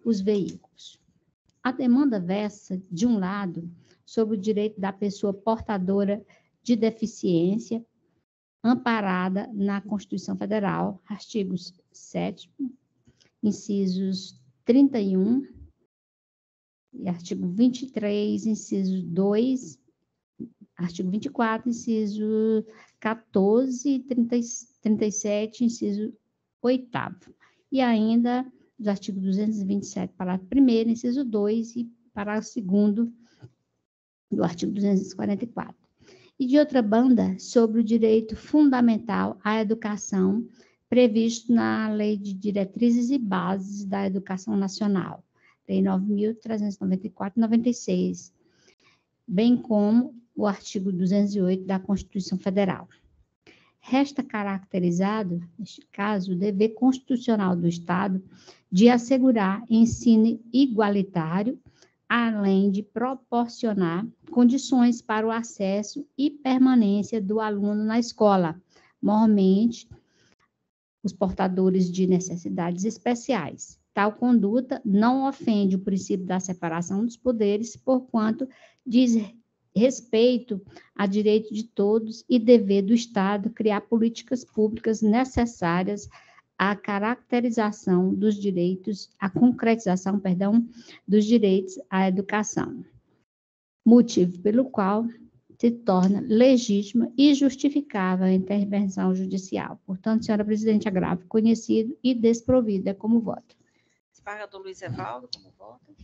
[SPEAKER 2] os veículos. A demanda versa, de um lado, sobre o direito da pessoa portadora de deficiência, amparada na Constituição Federal, artigos 7º, incisos 31, e artigo 23, inciso 2, artigo 24, inciso 14, 37, inciso 8º, e ainda os artigos 227, parágrafo 1º, inciso 2 e parágrafo 2º do artigo 244. E, de outra banda, sobre o direito fundamental à educação previsto na Lei de Diretrizes e Bases da Educação Nacional, Lei 9.394/96, bem como o artigo 208 da Constituição Federal. Resta caracterizado, neste caso, o dever constitucional do Estado de assegurar ensino igualitário, além de proporcionar condições para o acesso e permanência do aluno na escola, mormente os portadores de necessidades especiais. Tal conduta não ofende o princípio da separação dos poderes, porquanto diz respeito a direito de todos e dever do Estado criar políticas públicas necessárias à caracterização dos direitos, à concretização, dos direitos à educação. Motivo pelo qual se torna legítima e justificável a intervenção judicial. Portanto, senhora presidente, agravo conhecido e desprovido. É como voto.
[SPEAKER 1] Desembargador Luiz Evaldo, como vota?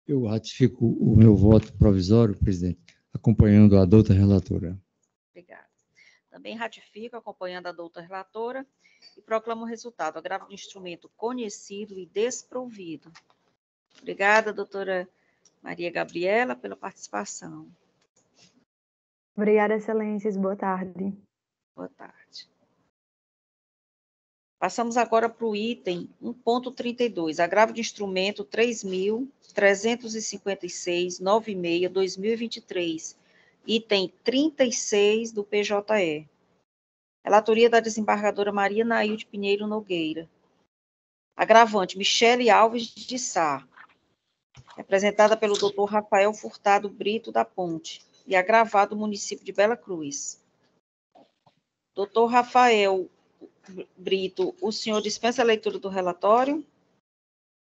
[SPEAKER 6] Eu ratifico o meu voto provisório, presidente, acompanhando a douta relatora.
[SPEAKER 1] Obrigada. Também ratifico, acompanhando a douta relatora, e proclamo o resultado. Agravo de instrumento conhecido e desprovido. Obrigada, doutora Maria Gabriela, pela participação.
[SPEAKER 12] Obrigada, excelências. Boa tarde.
[SPEAKER 1] Boa tarde. Passamos agora para o item 1.32, agravo de instrumento 3.356.96/2023, item 36 do PJE. Relatoria da desembargadora Maria Nailde Pinheiro Nogueira. Agravante, Michele Alves de Sá, representada pelo doutor Rafael Furtado Brito da Ponte, e agravado município de Bela Cruz. Doutor Rafael Brito, o senhor dispensa a leitura do relatório?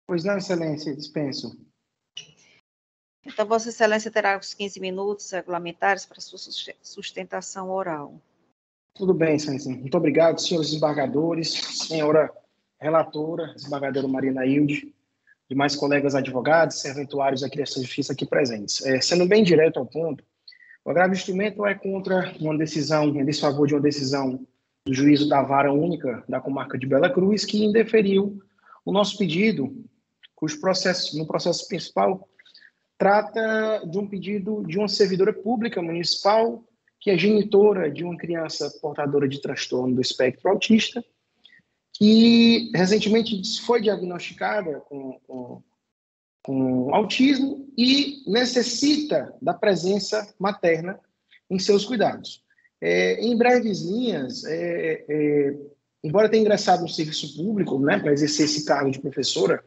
[SPEAKER 13] Pois não, excelência, dispenso.
[SPEAKER 1] Então, vossa excelência terá os 15 minutos regulamentares para sua sustentação oral.
[SPEAKER 13] Tudo bem, excelência. Muito obrigado, senhores desembargadores, senhora relatora, desembargadora Maria Nailde, demais colegas advogados, serventuários da Criação de Justiça aqui presentes. Sendo bem direto ao ponto, o agravo de instrumento é contra uma decisão, em desfavor de uma decisão do juízo da Vara Única da Comarca de Bela Cruz, que indeferiu o nosso pedido, cujo processo, no processo principal, trata de um pedido de uma servidora pública municipal que é genitora de uma criança portadora de transtorno do espectro autista, que recentemente foi diagnosticada com autismo e necessita da presença materna em seus cuidados. Em breves linhas, embora tenha ingressado no serviço público, né, para exercer esse cargo de professora,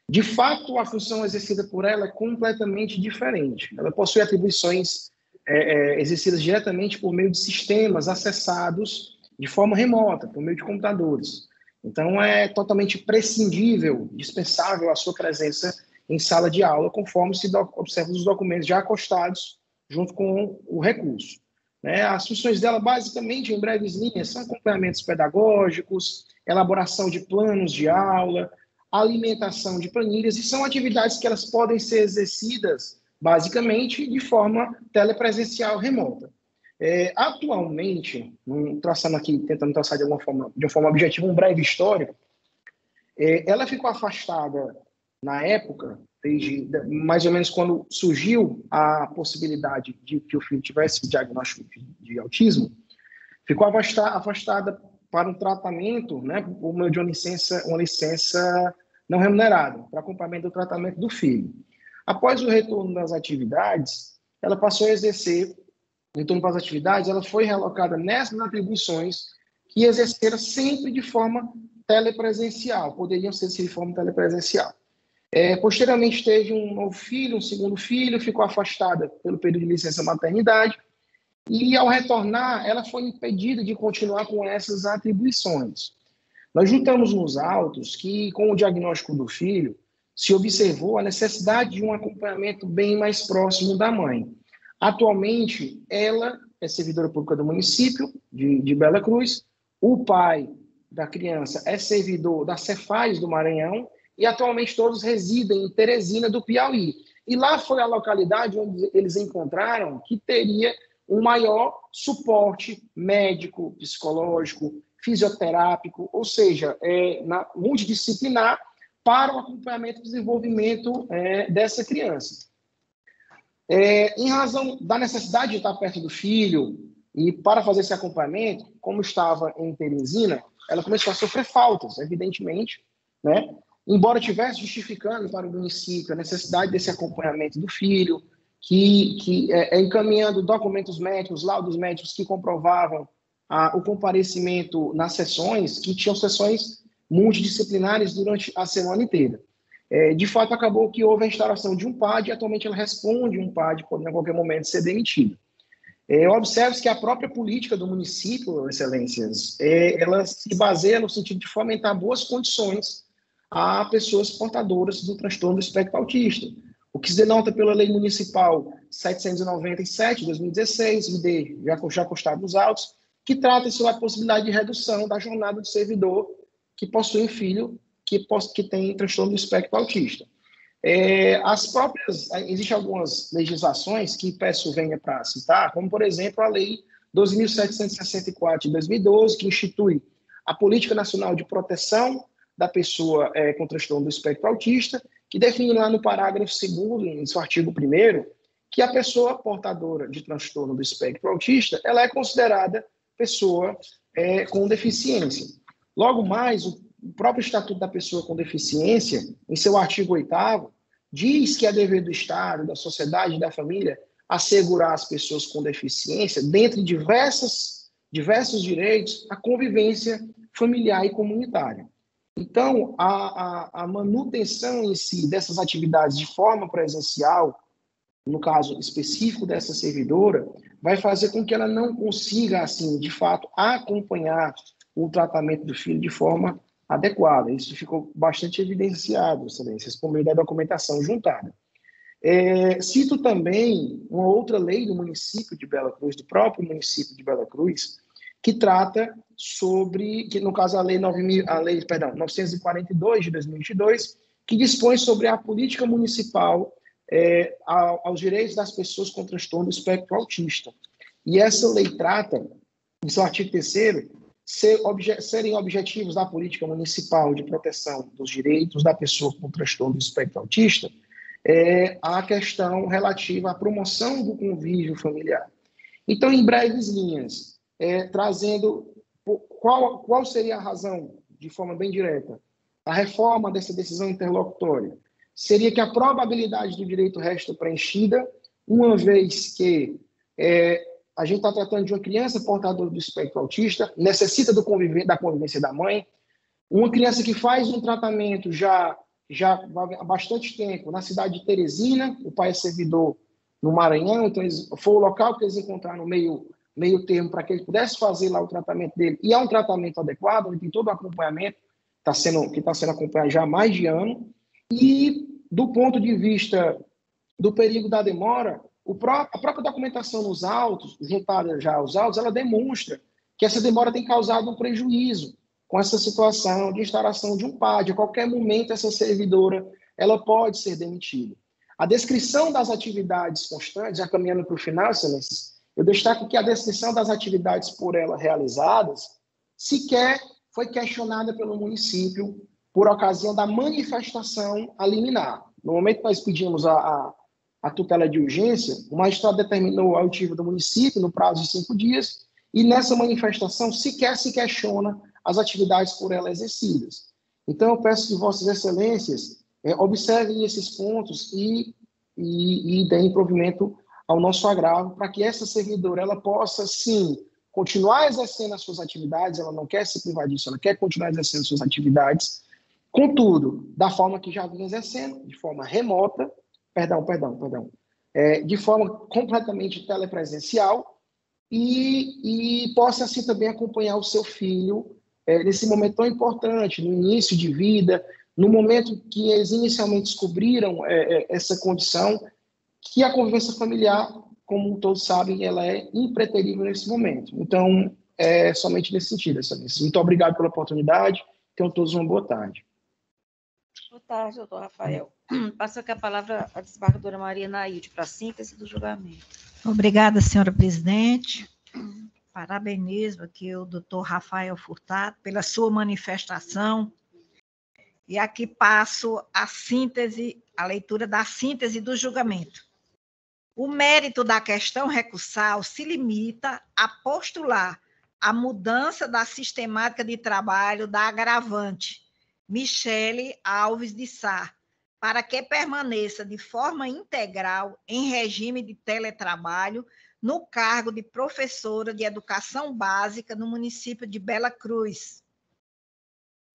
[SPEAKER 13] de fato, a função exercida por ela é completamente diferente. Ela possui atribuições exercidas diretamente por meio de sistemas acessados de forma remota, por meio de computadores. Então, é totalmente prescindível, dispensável a sua presença em sala de aula, conforme se observa os documentos já acostados junto com o recurso. Né? As funções dela, basicamente, em breves linhas, são acompanhamentos pedagógicos, elaboração de planos de aula, alimentação de planilhas, e são atividades que elas podem ser exercidas, basicamente, de forma telepresencial remota. Atualmente, traçando aqui, tentando traçar de uma forma objetiva, um breve histórico, ela ficou afastada na época, desde mais ou menos quando surgiu a possibilidade de que o filho tivesse diagnóstico de autismo, ficou afastada para um tratamento, né, por meio de uma licença não remunerada, para acompanhamento do tratamento do filho. Após o retorno das atividades, ela passou a exercer, retorno para as atividades, ela foi realocada nessas atribuições que exerceram sempre de forma telepresencial, poderiam ser de forma telepresencial. Posteriormente teve um novo filho, um segundo filho, ficou afastada pelo período de licença maternidade, e ao retornar, ela foi impedida de continuar com essas atribuições. Nós juntamos nos autos que, com o diagnóstico do filho, se observou a necessidade de um acompanhamento bem mais próximo da mãe. Atualmente, ela é servidora pública do município de Bela Cruz, o pai da criança é servidor da Cefaz do Maranhão, e atualmente todos residem em Teresina do Piauí. E lá foi a localidade onde eles encontraram que teria um maior suporte médico, psicológico, fisioterápico, ou seja, multidisciplinar para o acompanhamento e desenvolvimento dessa criança. Em razão da necessidade de estar perto do filho e para fazer esse acompanhamento, como estava em Teresina, ela começou a sofrer faltas, evidentemente, né? Embora estivesse justificando para o município a necessidade desse acompanhamento do filho, encaminhando documentos médicos, laudos médicos que comprovavam o comparecimento nas sessões, que tinham sessões multidisciplinares durante a semana inteira. De fato, acabou que houve a instalação de um PAD, e atualmente ela responde um PAD, podendo a qualquer momento ser demitida. Observe-se que a própria política do município, excelências, ela se baseia no sentido de fomentar boas condições a pessoas portadoras do transtorno do espectro autista, o que se denota pela Lei Municipal 797, de 2016, ID já constado nos autos, que trata sobre a possibilidade de redução da jornada do servidor que possui um filho que tem transtorno do espectro autista. Existem algumas legislações que peço venha para citar, como, por exemplo, a Lei 12.764, de 2012, que institui a Política Nacional de Proteção da Pessoa com Transtorno do Espectro Autista, que define lá no parágrafo 2º, em seu artigo 1º, que a pessoa portadora de transtorno do espectro autista, ela é considerada pessoa com deficiência. Logo mais, o próprio Estatuto da Pessoa com Deficiência, em seu artigo 8º, diz que é dever do Estado, da sociedade e da família assegurar às pessoas com deficiência, dentre diversos direitos, a convivência familiar e comunitária. Então, a manutenção em si dessas atividades de forma presencial, no caso específico dessa servidora, vai fazer com que ela não consiga, assim, de fato, acompanhar o tratamento do filho de forma adequada. Isso ficou bastante evidenciado, excelências, por meio da documentação juntada. Cito também uma outra lei do município de Bela Cruz, do próprio município de Bela Cruz, que trata sobre, que no caso a lei 942 de 2022, que dispõe sobre a política municipal aos direitos das pessoas com transtorno do espectro autista. E essa lei trata, em seu artigo 3º, serem objetivos da política municipal de proteção dos direitos da pessoa com transtorno do espectro autista, a questão relativa à promoção do convívio familiar. Então, em breves linhas, trazendo qual seria a razão, de forma bem direta, a reforma dessa decisão interlocutória, seria que a probabilidade do direito resta preenchida, uma vez que a gente está tratando de uma criança portadora do espectro autista, necessita da convivência da mãe, uma criança que faz um tratamento já há bastante tempo na cidade de Teresina, o pai é servidor no Maranhão, então foi o local que eles encontraram meio termo para que ele pudesse fazer lá o tratamento dele, e é um tratamento adequado, ele tem todo o acompanhamento, que está sendo acompanhado já há mais de ano, e do ponto de vista do perigo da demora, a própria documentação nos autos, juntada já aos autos, ela demonstra que essa demora tem causado um prejuízo com essa situação de instalação de um PAD. A qualquer momento, essa servidora ela pode ser demitida. A descrição das atividades constantes, já caminhando para o final, excelências, eu destaco que a descrição das atividades por ela realizadas sequer foi questionada pelo município por ocasião da manifestação a liminar. No momento que nós pedimos a tutela de urgência, o magistrado determinou a oitiva do município no prazo de 5 dias, e nessa manifestação sequer se questiona as atividades por ela exercidas. Então, eu peço que Vossas Excelências observem esses pontos e deem provimento ao nosso agravo para que essa servidora ela possa, sim, continuar exercendo as suas atividades, ela não quer se privar disso, ela quer continuar exercendo suas atividades, contudo, da forma que já vinha exercendo, de forma remota, de forma completamente telepresencial, e possa, assim, também acompanhar o seu filho nesse momento tão importante, no início de vida, no momento que eles inicialmente descobriram essa condição, que a convivência familiar, como todos sabem, ela é impreterível nesse momento. Então, é somente nesse sentido, excelências. Muito obrigado pela oportunidade. Tenham todos uma boa tarde.
[SPEAKER 1] Boa tarde, doutor Rafael. Passo aqui a palavra à desembargadora Maria Nailde para a síntese do julgamento.
[SPEAKER 4] Obrigada, senhora presidente. Parabenizo aqui o doutor Rafael Furtado pela sua manifestação. E aqui passo a síntese, a leitura da síntese do julgamento. O mérito da questão recursal se limita a postular a mudança da sistemática de trabalho da agravante Michele Alves de Sá, para que permaneça de forma integral em regime de teletrabalho no cargo de professora de educação básica no município de Bela Cruz.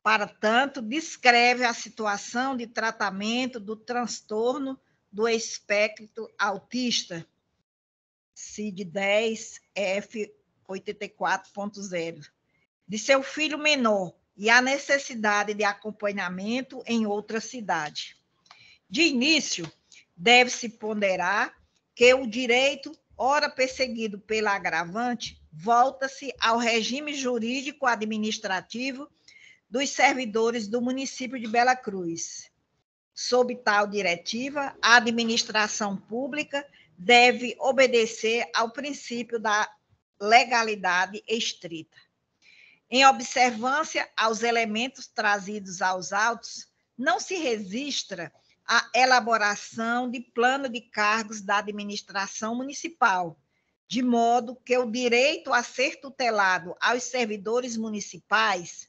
[SPEAKER 4] Para tanto, descreve a situação de tratamento do transtorno do espectro autista, CID-10 F84.0, de seu filho menor e a necessidade de acompanhamento em outra cidade. De início, deve-se ponderar que o direito, ora perseguido pela agravante, volta-se ao regime jurídico-administrativo dos servidores do município de Bela Cruz. Sob tal diretiva, a administração pública deve obedecer ao princípio da legalidade estrita. Em observância aos elementos trazidos aos autos, não se registra a elaboração de plano de cargos da administração municipal, de modo que o direito a ser tutelado aos servidores municipais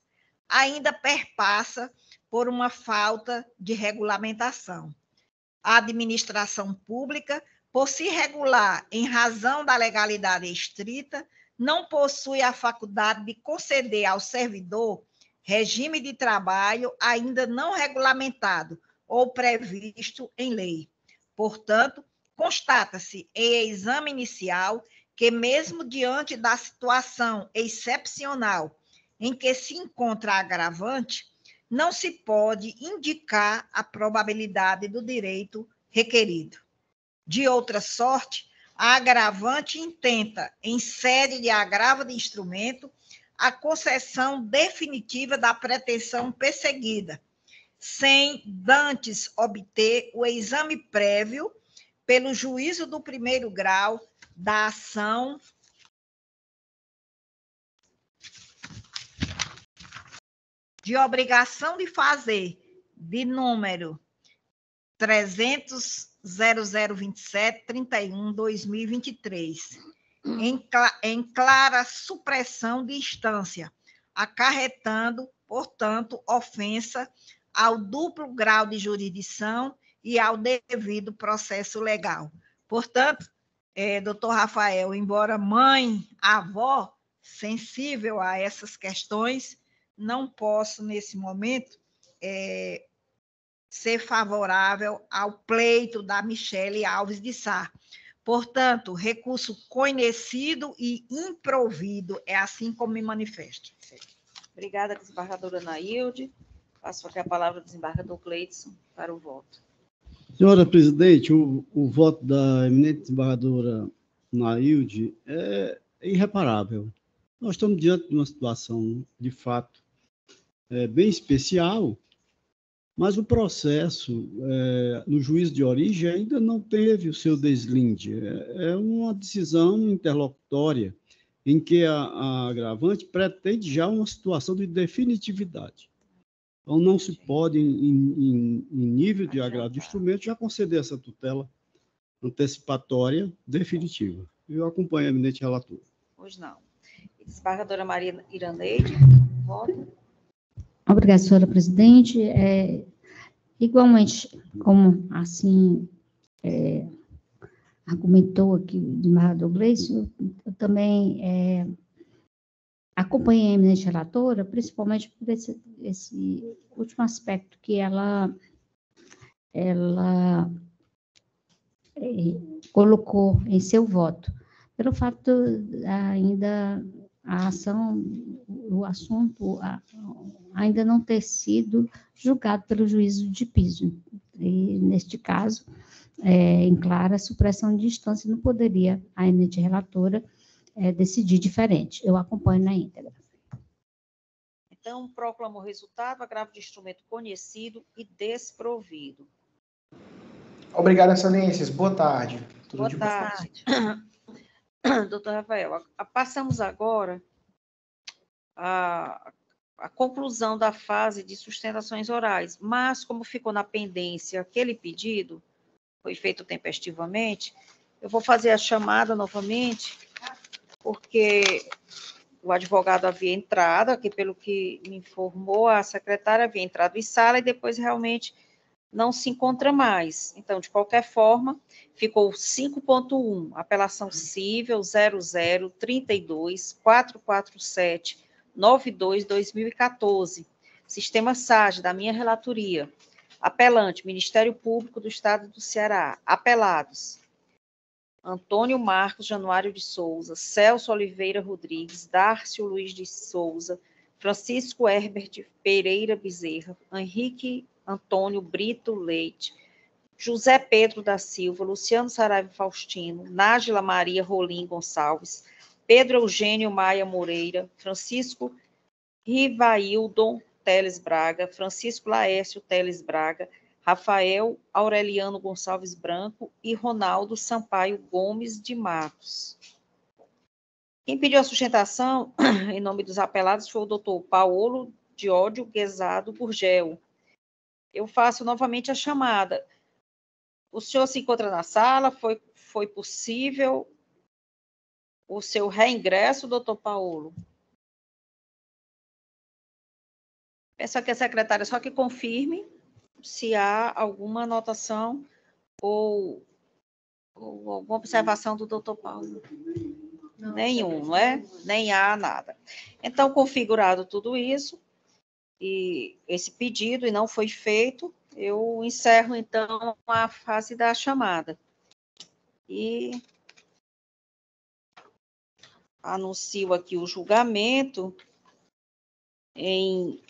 [SPEAKER 4] ainda perpassa por uma falta de regulamentação. A administração pública, por se regular em razão da legalidade estrita, não possui a faculdade de conceder ao servidor regime de trabalho ainda não regulamentado ou previsto em lei. Portanto, constata-se em exame inicial que, mesmo diante da situação excepcional em que se encontra a agravante, não se pode indicar a probabilidade do direito requerido. De outra sorte, a agravante intenta, em sede de agravo de instrumento, a concessão definitiva da pretensão perseguida, sem dantes obter o exame prévio pelo juízo do primeiro grau da ação de obrigação de fazer, de número 300.0027.31/2023, em clara supressão de instância, acarretando, portanto, ofensa ao duplo grau de jurisdição e ao devido processo legal. Portanto, doutor Rafael, embora mãe, avó, sensível a essas questões, não posso, nesse momento, ser favorável ao pleito da Michele Alves de Sá. Portanto, recurso conhecido e improvido, é assim como me manifesto.
[SPEAKER 1] Obrigada, desembargadora Nailde. Passo aqui a palavra ao desembargador Cleidson para o voto.
[SPEAKER 5] Senhora presidente, o voto da eminente desembargadora Nailde é irreparável. Nós estamos diante de uma situação, de fato, bem especial, mas o processo no juízo de origem ainda não teve o seu deslinde. É uma decisão interlocutória em que a agravante pretende já uma situação de definitividade. Então, não se pode, em nível de agravo de instrumento, já conceder essa tutela antecipatória definitiva. Eu acompanho a eminente relatora.
[SPEAKER 1] Pois não. Desembargadora Maria Iraneide, voto.
[SPEAKER 2] Obrigada, senhora presidente. Igualmente, como assim argumentou aqui o desembargador Gleison, eu também acompanhei a eminente relatora, principalmente por esse último aspecto que ela colocou em seu voto, pelo fato ainda a ação, o assunto ainda não ter sido julgado pelo juízo de piso. E, neste caso, em clara supressão de instância, não poderia a eminente relatora decidir diferente. Eu acompanho na íntegra.
[SPEAKER 1] Então, proclamo o resultado, agravo de instrumento conhecido e desprovido.
[SPEAKER 13] Obrigado, excelências. Boa tarde.
[SPEAKER 1] Boa tarde. Doutor Rafael, passamos agora a conclusão da fase de sustentações orais, mas como ficou na pendência aquele pedido, foi feito tempestivamente, eu vou fazer a chamada novamente, porque o advogado havia entrado, aqui pelo que me informou, a secretária havia entrado em sala e depois realmente não se encontra mais. Então, de qualquer forma, ficou 5.1, apelação cível 00-32-447-92-2014, Sistema SAGE, da minha relatoria. Apelante, Ministério Público do Estado do Ceará. Apelados: Antônio Marcos Januário de Souza, Celso Oliveira Rodrigues, Dárcio Luiz de Souza, Francisco Herbert Pereira Bezerra, Henrique Antônio Brito Leite, José Pedro da Silva, Luciano Saraiva Faustino, Nájila Maria Rolim Gonçalves, Pedro Eugênio Maia Moreira, Francisco Rivaildon Teles Braga, Francisco Laércio Teles Braga, Rafael Aureliano Gonçalves Branco e Ronaldo Sampaio Gomes de Matos. Quem pediu a sustentação, em nome dos apelados, foi o doutor Paulo Diódio Guesado Gurgel. Eu faço novamente a chamada. O senhor se encontra na sala? Foi possível o seu reingresso, doutor Paulo? Peço aqui a secretária só que confirme se há alguma anotação ou alguma observação do doutor Paulo. Não, nenhum, não é? Nem há nada. Então, configurado tudo isso, e esse pedido e não foi feito, eu encerro, então, a fase da chamada. E anuncio aqui o julgamento em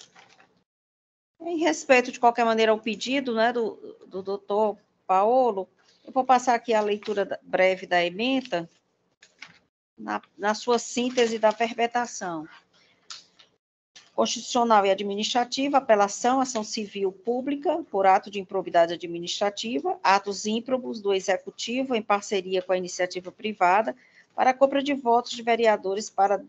[SPEAKER 1] respeito, de qualquer maneira, ao pedido, né, do doutor Paulo. Eu vou passar aqui a leitura breve da ementa, na sua síntese da verbetação. Constitucional e administrativa, apelação, ação civil pública, por ato de improbidade administrativa, atos ímprobos do Executivo em parceria com a iniciativa privada para a compra de votos de vereadores para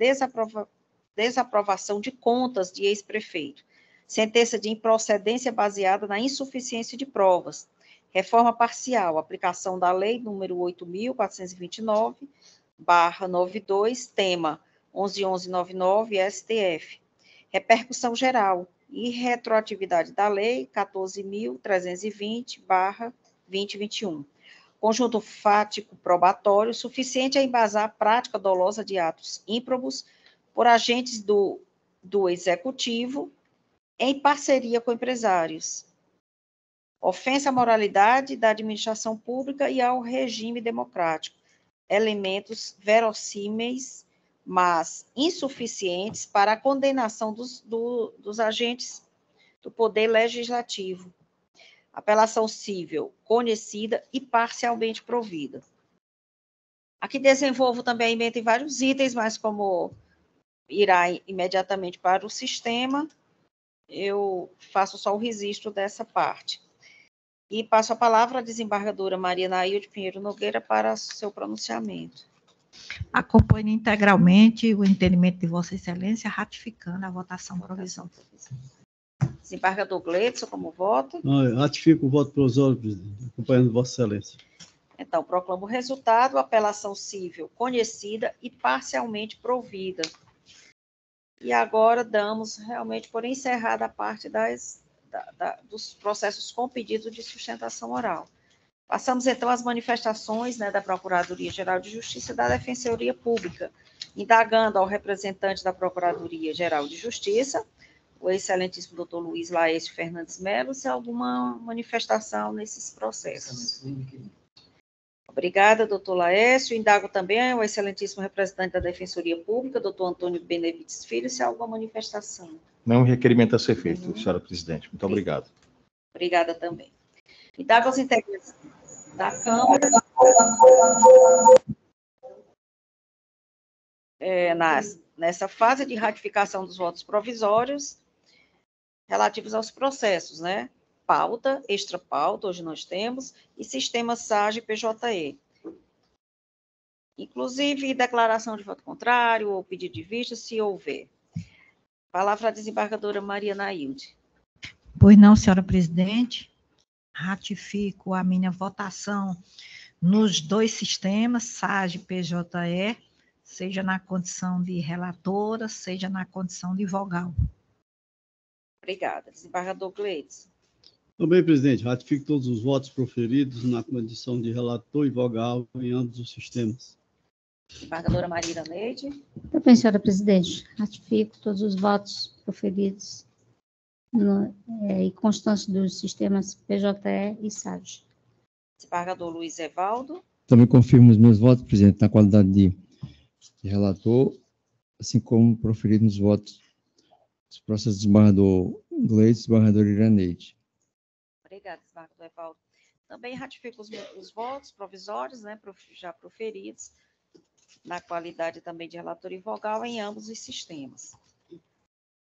[SPEAKER 1] desaprovação de contas de ex-prefeito. Sentença de improcedência baseada na insuficiência de provas. Reforma parcial, aplicação da lei número 8.429/92, tema 11.1199, STF. Repercussão geral e retroatividade da lei 14.320/2021. Conjunto fático probatório suficiente a embasar a prática dolosa de atos ímprobos por agentes do Executivo em parceria com empresários. Ofensa à moralidade da administração pública e ao regime democrático. Elementos verossímeis, mas insuficientes para a condenação dos agentes do Poder Legislativo. Apelação cível conhecida e parcialmente provida. Aqui desenvolvo também a emenda em vários itens, mas como irá imediatamente para o sistema, eu faço só o registro dessa parte. E passo a palavra à desembargadora Maria Nailde Pinheiro Nogueira para seu pronunciamento.
[SPEAKER 4] Acompanho integralmente o entendimento de Vossa Excelência, ratificando a votação provisória.
[SPEAKER 1] Desembargador Gleidson, como voto?
[SPEAKER 5] Ratifico o voto provisório, presidente, acompanhando Vossa Excelência.
[SPEAKER 1] Então, proclamo o resultado, apelação cível conhecida e parcialmente provida. E agora damos realmente por encerrada a parte dos processos com pedido de sustentação oral. Passamos, então, às manifestações, né, da Procuradoria-Geral de Justiça e da Defensoria Pública, indagando ao representante da Procuradoria-Geral de Justiça, o excelentíssimo doutor Luiz Laércio Fernandes Melo, se há alguma manifestação nesses processos. Obrigada, doutor Laércio. Indago também o excelentíssimo representante da Defensoria Pública, doutor Antônio Benevides Filho, se há alguma manifestação.
[SPEAKER 14] Não, requerimento a ser feito, senhora presidente. Muito obrigado.
[SPEAKER 1] Obrigada também. Indago aos integrantes da Câmara. Nessa fase de ratificação dos votos provisórios, relativos aos processos, né? Pauta, extra-pauta, hoje nós temos, e sistema SAGE PJE. Inclusive, declaração de voto contrário ou pedido de vista, se houver. Palavra à desembargadora Maria Nailde.
[SPEAKER 4] Pois não, senhora presidente, ratifico a minha votação nos dois sistemas, SAGE PJE, seja na condição de relatora, seja na condição de vogal.
[SPEAKER 1] Obrigada. Desembargador Gleidson.
[SPEAKER 5] Também, presidente, ratifico todos os votos proferidos na condição de relator e vogal em ambos os sistemas.
[SPEAKER 1] Desembargadora Maria Neide.
[SPEAKER 2] Também, senhora presidente, ratifico todos os votos proferidos e constância dos sistemas PJE e SAGE.
[SPEAKER 1] Desembargador Luiz Evaldo.
[SPEAKER 6] Também confirmo os meus votos, presidente, na qualidade de relator, assim como proferido nos votos dos processos do desembargador Gleidson e desembargador Iraneide.
[SPEAKER 1] Obrigada, desembargador Evaldo. Também ratifico os votos provisórios, né, já proferidos, na qualidade também de relator e vogal em ambos os sistemas.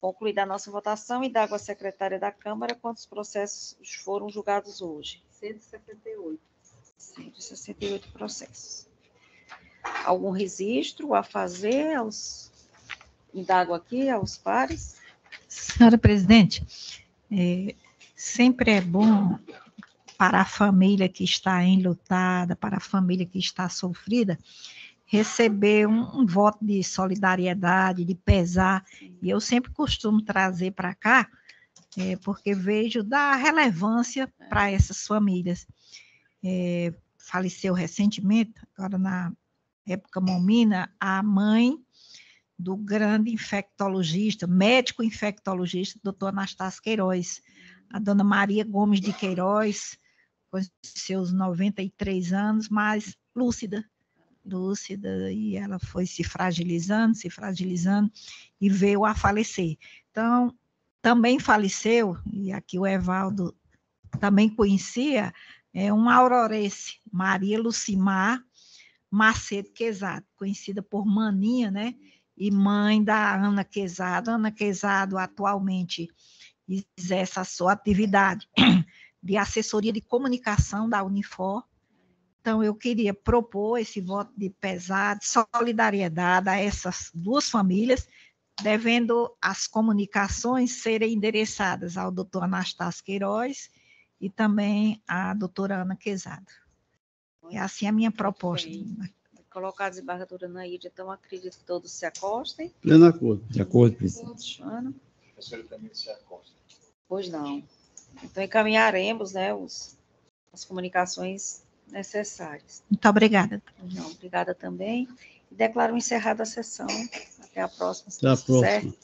[SPEAKER 1] Concluída a nossa votação, indago a secretária da Câmara quantos processos foram julgados hoje.
[SPEAKER 8] 168.
[SPEAKER 1] 168 processos. Algum registro a fazer? Indago aqui aos pares.
[SPEAKER 4] Senhora presidente, sempre é bom para a família que está enlutada, para a família que está sofrida, receber um voto de solidariedade, de pesar, e eu sempre costumo trazer para cá, porque vejo da relevância para essas famílias. Faleceu recentemente, agora na época momina, a mãe do grande infectologista, médico infectologista, doutor Anastácio Queiroz, a dona Maria Gomes de Queiroz, com seus 93 anos, mas lúcida, e ela foi se fragilizando, e veio a falecer. Então, também faleceu, e aqui o Evaldo também conhecia, uma aurorense, Maria Lucimar Macedo Quezado, conhecida por Maninha, né? E mãe da Ana Quezado. Ana Quezado atualmente exerce a sua atividade de assessoria de comunicação da Unifor. Então, eu queria propor esse voto de pesar, de solidariedade a essas duas famílias, devendo as comunicações serem endereçadas ao doutor Anastácio Queiroz e também à doutora Ana Quezado. É assim a minha proposta.
[SPEAKER 1] Colocar a desembargadora Naide, então acredito que todos se acostem.
[SPEAKER 5] Pleno acordo.
[SPEAKER 6] De acordo, presidente.
[SPEAKER 14] A senhora também se acosta.
[SPEAKER 1] Pois não. Então encaminharemos, né, as comunicações necessárias.
[SPEAKER 4] Muito obrigada.
[SPEAKER 1] Não, obrigada também. E declaro encerrada a sessão. Até a próxima.
[SPEAKER 5] Até a próxima.